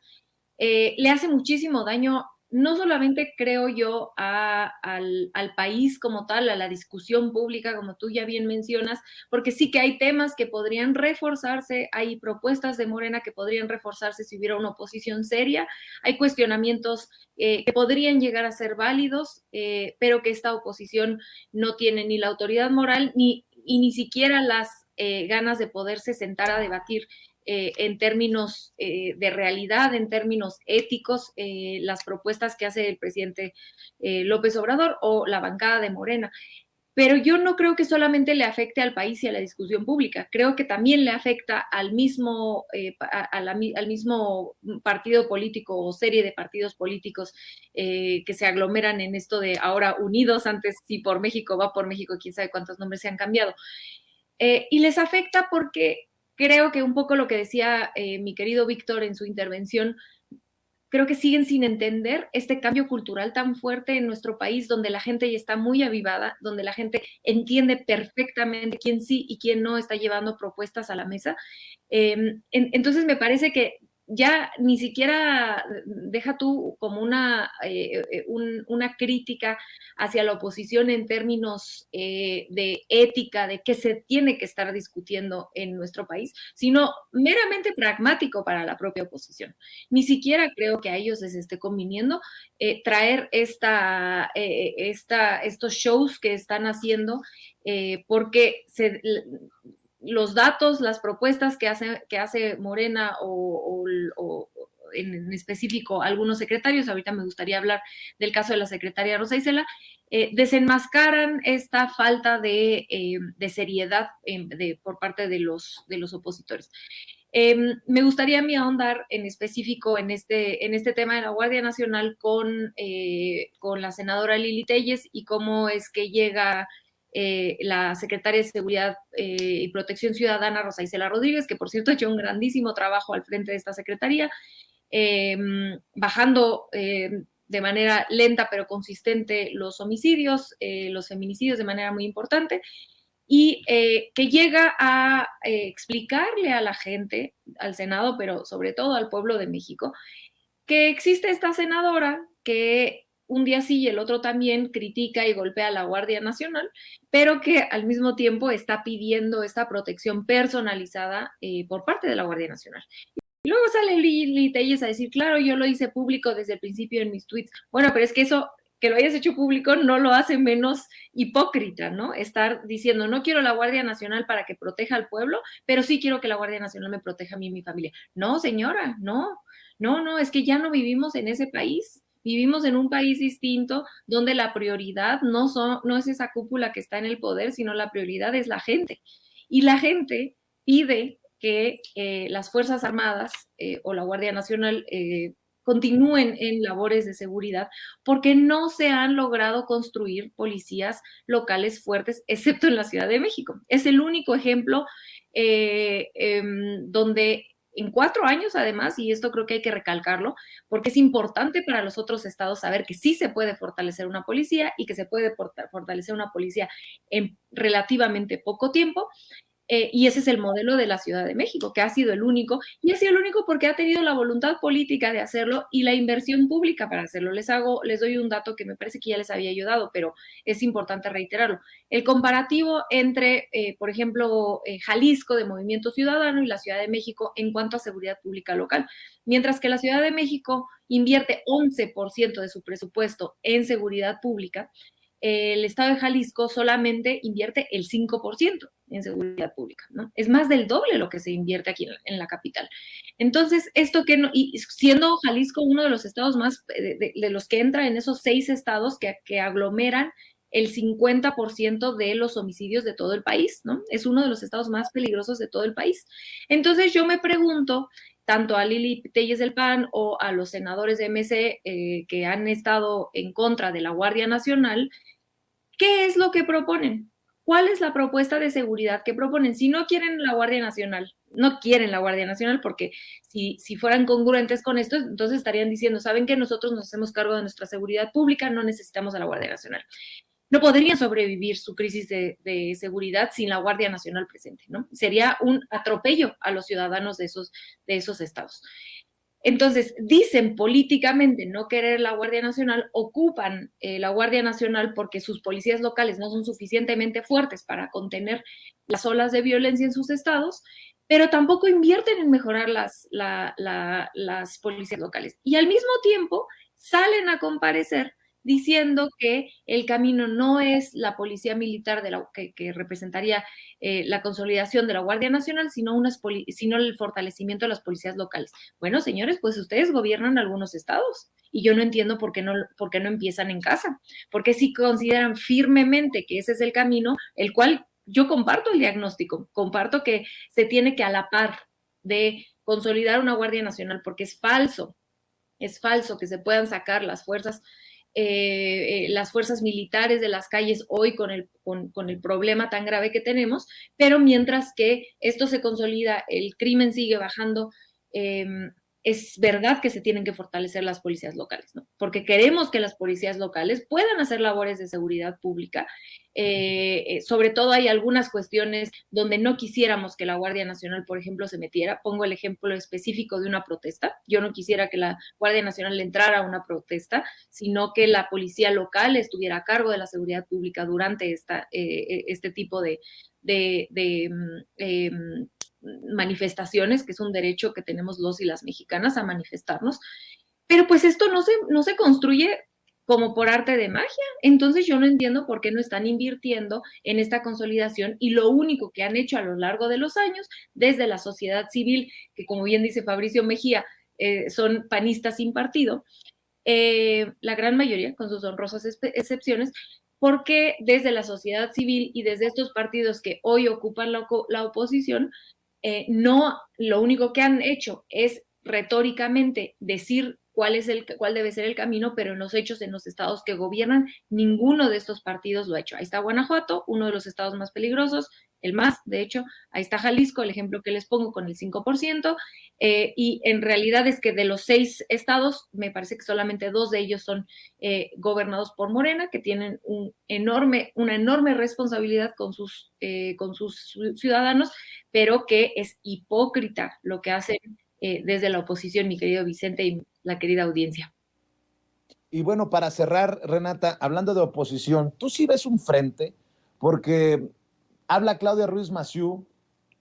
le hace muchísimo daño no solamente creo yo al país como tal, a la discusión pública, como tú ya bien mencionas, porque sí que hay temas que podrían reforzarse, hay propuestas de Morena que podrían reforzarse si hubiera una oposición seria, hay cuestionamientos que podrían llegar a ser válidos, pero que esta oposición no tiene ni la autoridad moral ni siquiera las ganas de poderse sentar a debatir en términos de realidad, en términos éticos, las propuestas que hace el presidente López Obrador o la bancada de Morena. Pero yo no creo que solamente le afecte al país y a la discusión pública, creo que también le afecta al mismo, al mismo partido político o serie de partidos políticos que se aglomeran en esto de ahora unidos, antes si por México va por México, quién sabe cuántos nombres se han cambiado. Y les afecta porque creo que un poco lo que decía mi querido Víctor en su intervención, creo que siguen sin entender este cambio cultural tan fuerte en nuestro país, donde la gente ya está muy avivada, donde la gente entiende perfectamente quién sí y quién no está llevando propuestas a la mesa. Entonces me parece que ya ni siquiera deja tú como una crítica hacia la oposición en términos de ética, de qué se tiene que estar discutiendo en nuestro país, sino meramente pragmático para la propia oposición. Ni siquiera creo que a ellos les esté conviniendo traer estos shows que están haciendo, porque los datos, las propuestas que hace Morena o en específico algunos secretarios, ahorita me gustaría hablar del caso de la secretaria Rosa Isela, desenmascaran esta falta de seriedad por parte de los opositores. Me gustaría a mí ahondar en específico en este tema de la Guardia Nacional con la senadora Lili Telles y cómo es que llega la secretaria de Seguridad y Protección Ciudadana, Rosa Isela Rodríguez, que por cierto ha hecho un grandísimo trabajo al frente de esta secretaría, bajando de manera lenta pero consistente los homicidios, los feminicidios de manera muy importante, y que llega a explicarle a la gente, al Senado, pero sobre todo al pueblo de México, que existe esta senadora que un día sí y el otro también critica y golpea a la Guardia Nacional, pero que al mismo tiempo está pidiendo esta protección personalizada por parte de la Guardia Nacional. Y luego sale Lili Telles a decir, claro, yo lo hice público desde el principio en mis tweets. Bueno, pero es que eso, que lo hayas hecho público, no lo hace menos hipócrita, ¿no? Estar diciendo, no quiero la Guardia Nacional para que proteja al pueblo, pero sí quiero que la Guardia Nacional me proteja a mí y mi familia. No, señora, no, es que ya no vivimos en ese país. Vivimos en un país distinto donde la prioridad no es esa cúpula que está en el poder, sino la prioridad es la gente. Y la gente pide que las Fuerzas Armadas o la Guardia Nacional continúen en labores de seguridad porque no se han logrado construir policías locales fuertes, excepto en la Ciudad de México. Es el único ejemplo donde en 4 años, además, y esto creo que hay que recalcarlo, porque es importante para los otros estados saber que sí se puede fortalecer una policía y que se puede fortalecer una policía en relativamente poco tiempo. Y ese es el modelo de la Ciudad de México, que ha sido el único, y ha sido el único porque ha tenido la voluntad política de hacerlo y la inversión pública para hacerlo. Les doy un dato que me parece que ya les había ayudado, pero es importante reiterarlo. El comparativo entre, por ejemplo, Jalisco de Movimiento Ciudadano y la Ciudad de México en cuanto a seguridad pública local. Mientras que la Ciudad de México invierte 11% de su presupuesto en seguridad pública, el estado de Jalisco solamente invierte el 5% en seguridad pública, ¿no? Es más del doble lo que se invierte aquí en la capital. Entonces, esto que no, y siendo Jalisco uno de los estados más, de los que entra en esos 6 estados que aglomeran el 50% de los homicidios de todo el país, ¿no? Es uno de los estados más peligrosos de todo el país. Entonces, yo me pregunto, tanto a Lili Telles del PAN o a los senadores de MC que han estado en contra de la Guardia Nacional, ¿qué es lo que proponen? ¿Cuál es la propuesta de seguridad que proponen? Si no quieren la Guardia Nacional, no quieren la Guardia Nacional, porque si fueran congruentes con esto, entonces estarían diciendo, ¿saben qué? Nosotros nos hacemos cargo de nuestra seguridad pública, no necesitamos a la Guardia Nacional. No podrían sobrevivir su crisis de seguridad sin la Guardia Nacional presente, ¿no? Sería un atropello a los ciudadanos de esos estados. Entonces, dicen políticamente no querer la Guardia Nacional, ocupan la Guardia Nacional porque sus policías locales no son suficientemente fuertes para contener las olas de violencia en sus estados, pero tampoco invierten en mejorar las policías locales. Y al mismo tiempo salen a comparecer diciendo que el camino no es la policía militar que representaría la consolidación de la Guardia Nacional, sino el fortalecimiento de las policías locales. Bueno, señores, pues ustedes gobiernan algunos estados y yo no entiendo por qué no empiezan en casa, porque si consideran firmemente que ese es el camino, el cual yo comparto el diagnóstico, comparto que se tiene que a la par de consolidar una Guardia Nacional, porque es falso que se puedan sacar las fuerzas militares de las calles hoy con el problema tan grave que tenemos, pero mientras que esto se consolida, el crimen sigue bajando, es verdad que se tienen que fortalecer las policías locales, ¿no? Porque queremos que las policías locales puedan hacer labores de seguridad pública. Sobre todo hay algunas cuestiones donde no quisiéramos que la Guardia Nacional, por ejemplo, se metiera. Pongo el ejemplo específico de una protesta. Yo no quisiera que la Guardia Nacional entrara a una protesta, sino que la policía local estuviera a cargo de la seguridad pública durante este tipo de manifestaciones, que es un derecho que tenemos los y las mexicanas a manifestarnos, pero pues esto no se construye como por arte de magia. Entonces yo no entiendo por qué no están invirtiendo en esta consolidación, y lo único que han hecho a lo largo de los años desde la sociedad civil, que como bien dice Fabricio Mejía, son panistas sin partido, la gran mayoría, con sus honrosas excepciones, porque desde la sociedad civil y desde estos partidos que hoy ocupan la oposición, no, lo único que han hecho es retóricamente decir cuál debe ser el camino, pero en los hechos, en los estados que gobiernan, ninguno de estos partidos lo ha hecho. Ahí está Guanajuato, uno de los estados más peligrosos, el más, de hecho. Ahí está Jalisco, el ejemplo que les pongo, con el 5%, y en realidad es que de los 6 estados, me parece que solamente 2 de ellos son gobernados por Morena, que tienen una enorme responsabilidad con sus ciudadanos, pero que es hipócrita lo que hacen desde la oposición, mi querido Vicente y la querida audiencia. Y bueno, para cerrar, Renata, hablando de oposición, ¿tú sí ves un frente? Porque habla Claudia Ruiz Massieu,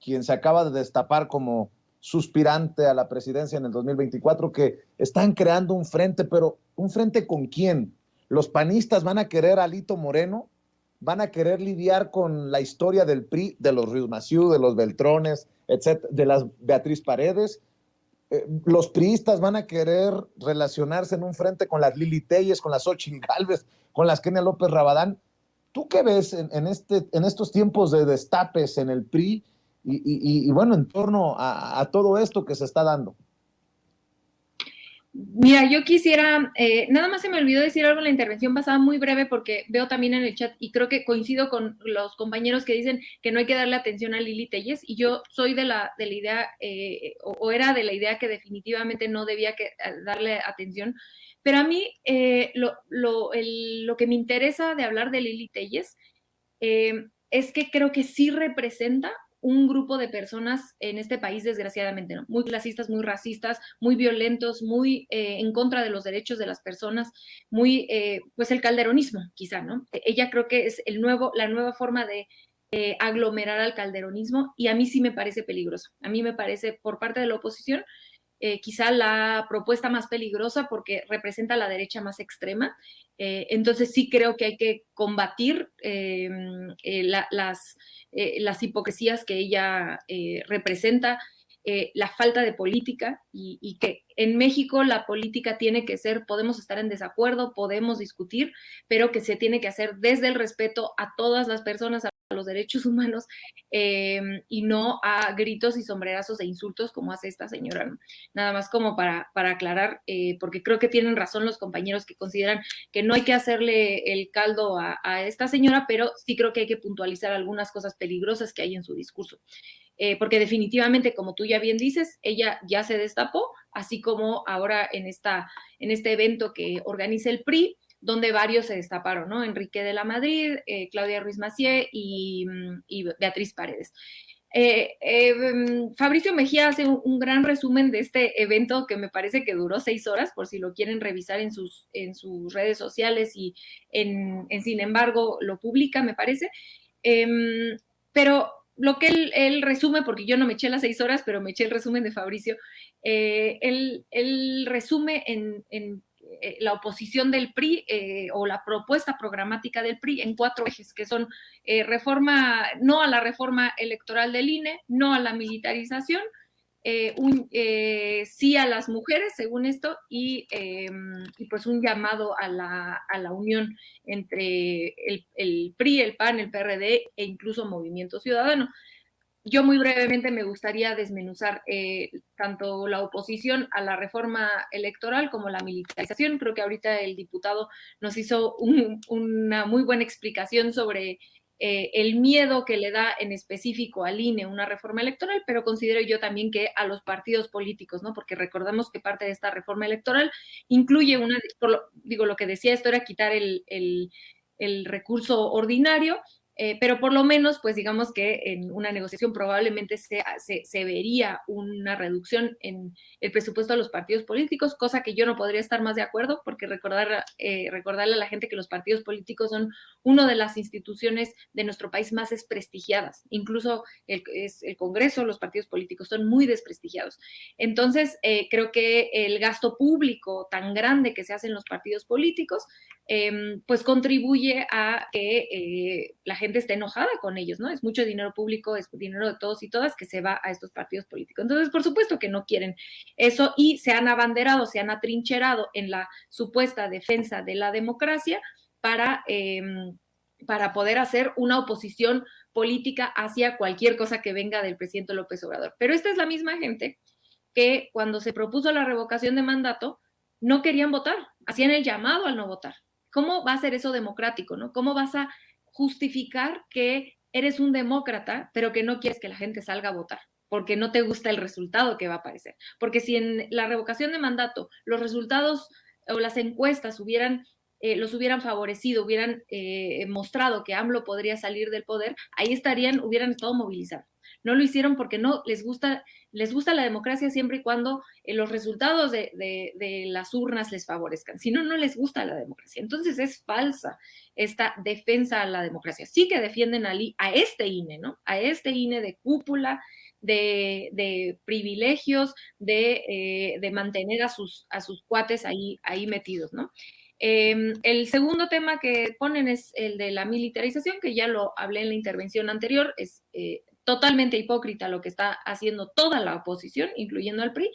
quien se acaba de destapar como suspirante a la presidencia en el 2024, que están creando un frente, pero ¿un frente con quién? ¿Los panistas van a querer a Alito Moreno? ¿Van a querer lidiar con la historia del PRI, de los Ruiz Massieu, de los Beltrones, etcétera, de las Beatriz Paredes? Los priistas van a querer relacionarse en un frente con las Lili Téllez, con las Xóchitl Gálvez, con las Kenia López Rabadán. ¿Tú qué ves en estos tiempos de destapes en el PRI y bueno, en torno a todo esto que se está dando? Mira, yo quisiera, nada más se me olvidó decir algo en la intervención pasada, muy breve, porque veo también en el chat y creo que coincido con los compañeros que dicen que no hay que darle atención a Lili Téllez, y yo soy de la idea, o era de la idea, que definitivamente no debía darle atención, pero a mí lo que me interesa de hablar de Lili Téllez es que creo que sí representa un grupo de personas en este país, desgraciadamente, ¿no? Muy clasistas, muy racistas, muy violentos, muy en contra de los derechos de las personas, muy, pues el calderonismo, quizá, ¿no? Ella creo que es la nueva forma de aglomerar al calderonismo, y a mí sí me parece peligroso. A mí me parece, por parte de la oposición, quizá la propuesta más peligrosa, porque representa a la derecha más extrema. Entonces sí creo que hay que combatir las hipocresías que ella representa, la falta de política, y que en México la política tiene que ser, podemos estar en desacuerdo, podemos discutir, pero que se tiene que hacer desde el respeto a todas las personas, a los derechos humanos, y no a gritos y sombrerazos e insultos como hace esta señora, ¿no? Nada más como para aclarar, porque creo que tienen razón los compañeros que consideran que no hay que hacerle el caldo a esta señora, pero sí creo que hay que puntualizar algunas cosas peligrosas que hay en su discurso. Porque definitivamente, como tú ya bien dices, ella ya se destapó, así como ahora en este evento que organiza el PRI, donde varios se destaparon, ¿no? Enrique de la Madrid, Claudia Ruiz Massieu y Beatriz Paredes. Fabricio Mejía hace un gran resumen de este evento que me parece que duró 6 horas, por si lo quieren revisar en sus redes sociales y en Sin embargo lo publica, me parece. Pero lo que él resume, porque yo no me eché las 6 horas, pero me eché el resumen de Fabricio, él resume en la oposición del PRI o la propuesta programática del PRI en 4 ejes, que son no a la reforma electoral del INE, no a la militarización, sí a las mujeres, según esto, y pues un llamado a la unión entre el PRI, el PAN, el PRD e incluso Movimiento Ciudadano. Yo muy brevemente me gustaría desmenuzar tanto la oposición a la reforma electoral como la militarización. Creo que ahorita el diputado nos hizo una muy buena explicación sobre el miedo que le da en específico al INE una reforma electoral, pero considero yo también que a los partidos políticos, ¿no? Porque recordamos que parte de esta reforma electoral incluye lo que decía esto era quitar el recurso ordinario, pero por lo menos, pues digamos que en una negociación probablemente se vería una reducción en el presupuesto a los partidos políticos, cosa que yo no podría estar más de acuerdo, porque recordarle a la gente que los partidos políticos son una de las instituciones de nuestro país más desprestigiadas. Incluso el Congreso, los partidos políticos son muy desprestigiados. Entonces, creo que el gasto público tan grande que se hace en los partidos políticos, pues contribuye a que la gente esté enojada con ellos, ¿no? Es mucho dinero público, es dinero de todos y todas que se va a estos partidos políticos. Entonces, por supuesto que no quieren eso y se han abanderado, se han atrincherado en la supuesta defensa de la democracia para poder hacer una oposición política hacia cualquier cosa que venga del presidente López Obrador. Pero esta es la misma gente que cuando se propuso la revocación de mandato no querían votar, hacían el llamado al no votar. ¿Cómo va a ser eso democrático, no? ¿Cómo vas a justificar que eres un demócrata, pero que no quieres que la gente salga a votar? Porque no te gusta el resultado que va a aparecer. Porque si en la revocación de mandato los resultados o las encuestas los hubieran favorecido, hubieran mostrado que AMLO podría salir del poder, ahí hubieran estado movilizados. No lo hicieron porque no les gusta la democracia siempre y cuando los resultados de las urnas les favorezcan. Si no, no les gusta la democracia. Entonces es falsa esta defensa a la democracia. Sí que defienden a este INE, ¿no? A este INE de cúpula, de privilegios, de mantener a sus cuates ahí metidos, ¿no? El segundo tema que ponen es el de la militarización, que ya lo hablé en la intervención anterior, es totalmente hipócrita lo que está haciendo toda la oposición, incluyendo al PRI.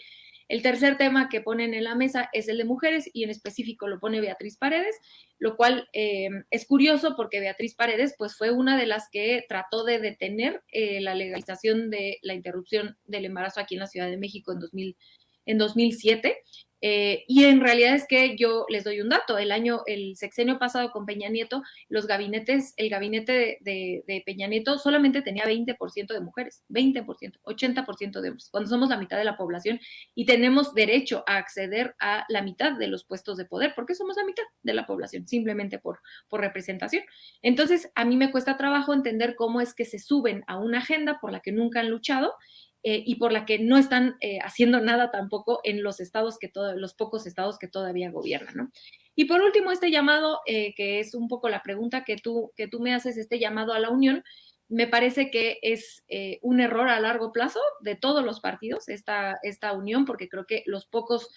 El tercer tema que ponen en la mesa es el de mujeres y en específico lo pone Beatriz Paredes, lo cual es curioso porque Beatriz Paredes pues, fue una de las que trató de detener la legalización de la interrupción del embarazo aquí en la Ciudad de México en 2007. Y en realidad es que yo les doy un dato, el sexenio pasado con Peña Nieto, el gabinete de Peña Nieto solamente tenía 20% de mujeres, 20%, 80% de hombres, cuando somos la mitad de la población y tenemos derecho a acceder a la mitad de los puestos de poder, porque somos la mitad de la población, simplemente por representación. Entonces, a mí me cuesta trabajo entender cómo es que se suben a una agenda por la que nunca han luchado, y por la que no están haciendo nada tampoco en los pocos estados que todavía gobiernan, ¿no? Y por último, este llamado, que es un poco la pregunta que tú me haces, este llamado a la unión, me parece que es un error a largo plazo de todos los partidos, esta unión, porque creo que los pocos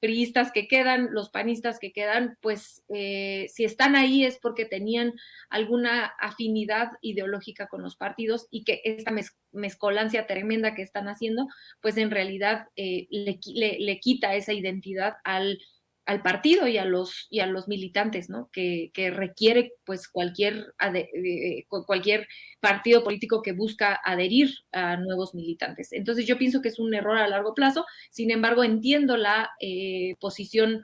priistas que quedan, los panistas que quedan, pues si están ahí es porque tenían alguna afinidad ideológica con los partidos y que esta mezcolancia tremenda que están haciendo, pues en realidad le quita esa identidad al partido y a los militantes, ¿no? Que requiere pues cualquier partido político que busca adherir a nuevos militantes. Entonces yo pienso que es un error a largo plazo, sin embargo entiendo la posición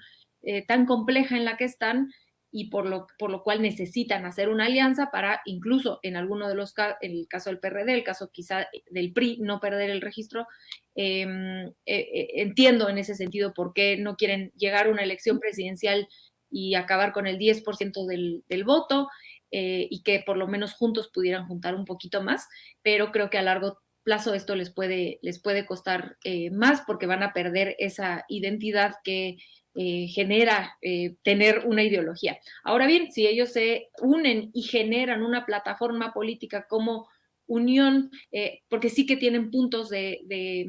tan compleja en la que están y por lo cual necesitan hacer una alianza para incluso en alguno de los casos, en el caso del PRD, el caso quizá del PRI, no perder el registro. Entiendo en ese sentido por qué no quieren llegar a una elección presidencial y acabar con el 10% del voto. y que por lo menos juntos pudieran juntar un poquito más, pero creo que a largo plazo esto les puede costar más porque van a perder esa identidad que genera tener una ideología. Ahora bien, si ellos se unen y generan una plataforma política como unión, porque sí que tienen puntos de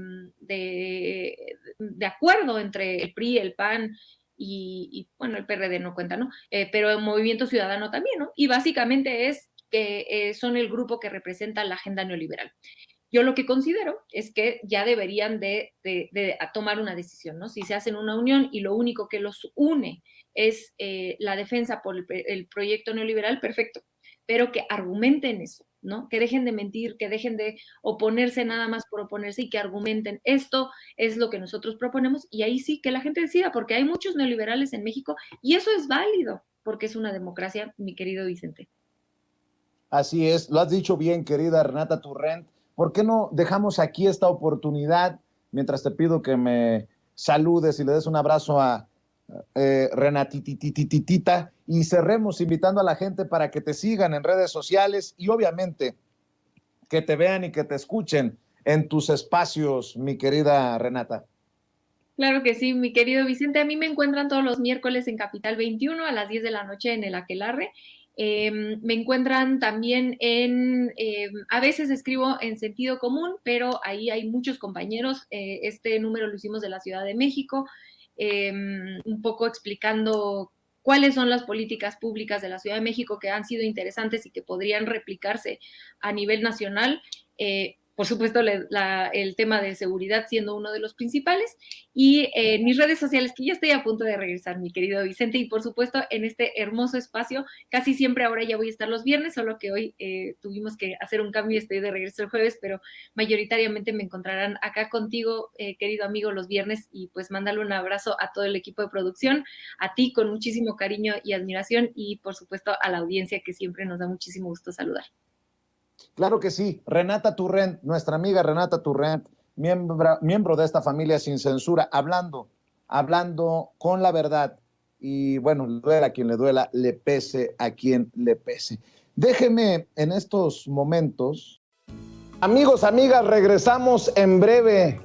acuerdo entre el PRI, el PAN y bueno, el PRD no cuenta, ¿no? Pero el Movimiento Ciudadano también, ¿no? Y básicamente es que son el grupo que representa la agenda neoliberal. Yo lo que considero es que ya deberían de tomar una decisión, ¿no? Si se hacen una unión y lo único que los une es la defensa por el proyecto neoliberal, perfecto, pero que argumenten eso, ¿no? Que dejen de mentir, que dejen de oponerse nada más por oponerse y que argumenten. Esto es lo que nosotros proponemos y ahí sí que la gente decida, porque hay muchos neoliberales en México y eso es válido, porque es una democracia, mi querido Vicente. Así es, lo has dicho bien, querida Renata Turrent. ¿Por qué no dejamos aquí esta oportunidad, mientras te pido que me saludes y le des un abrazo a Renatitititita, y cerremos invitando a la gente para que te sigan en redes sociales y obviamente que te vean y que te escuchen en tus espacios, mi querida Renata? Claro que sí, mi querido Vicente. A mí me encuentran todos los miércoles en Capital 21 a las 10 de la noche en el Aquelarre. Me encuentran también a veces escribo en Sentido Común, pero ahí hay muchos compañeros. Este número lo hicimos de la Ciudad de México, un poco explicando cuáles son las políticas públicas de la Ciudad de México que han sido interesantes y que podrían replicarse a nivel nacional. Por supuesto, el tema de seguridad siendo uno de los principales, y mis redes sociales, que ya estoy a punto de regresar, mi querido Vicente, y por supuesto en este hermoso espacio, casi siempre ahora ya voy a estar los viernes, solo que hoy tuvimos que hacer un cambio y estoy de regreso el jueves, pero mayoritariamente me encontrarán acá contigo, querido amigo, los viernes, y pues mándale un abrazo a todo el equipo de producción, a ti con muchísimo cariño y admiración, y por supuesto a la audiencia que siempre nos da muchísimo gusto saludar. Claro que sí, Renata Turrent, nuestra amiga Renata Turrent, miembro de esta familia Sin Censura, hablando con la verdad, y bueno, le duela a quien le duela, le pese a quien le pese. Déjeme en estos momentos, amigos, amigas, regresamos en breve,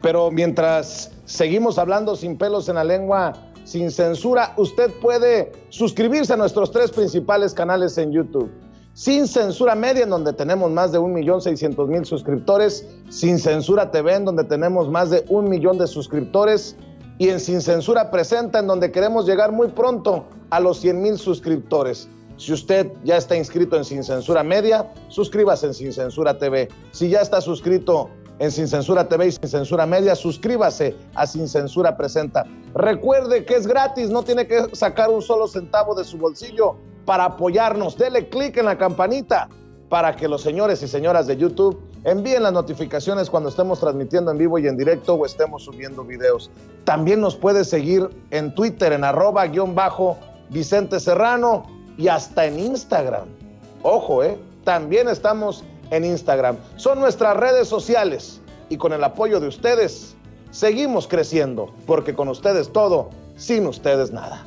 pero mientras seguimos hablando sin pelos en la lengua, sin censura, usted puede suscribirse a nuestros 3 principales canales en YouTube. Sin Censura Media, en donde tenemos más de 1,600,000 suscriptores, Sin Censura TV, en donde tenemos más de 1 millón de suscriptores, y en Sin Censura Presenta, en donde queremos llegar muy pronto a los 100,000 suscriptores. Si usted ya está inscrito en Sin Censura Media, suscríbase en Sin Censura TV. Si ya está suscrito en Sin Censura TV y Sin Censura Media, suscríbase a Sin Censura Presenta. Recuerde que es gratis, no tiene que sacar un solo centavo de su bolsillo para apoyarnos. Dele clic en la campanita para que los señores y señoras de YouTube envíen las notificaciones cuando estemos transmitiendo en vivo y en directo o estemos subiendo videos. También nos puede seguir en Twitter en @_Vicente Serrano y hasta en Instagram. Ojo, también estamos en Instagram. Son nuestras redes sociales y con el apoyo de ustedes seguimos creciendo, porque con ustedes todo, sin ustedes nada.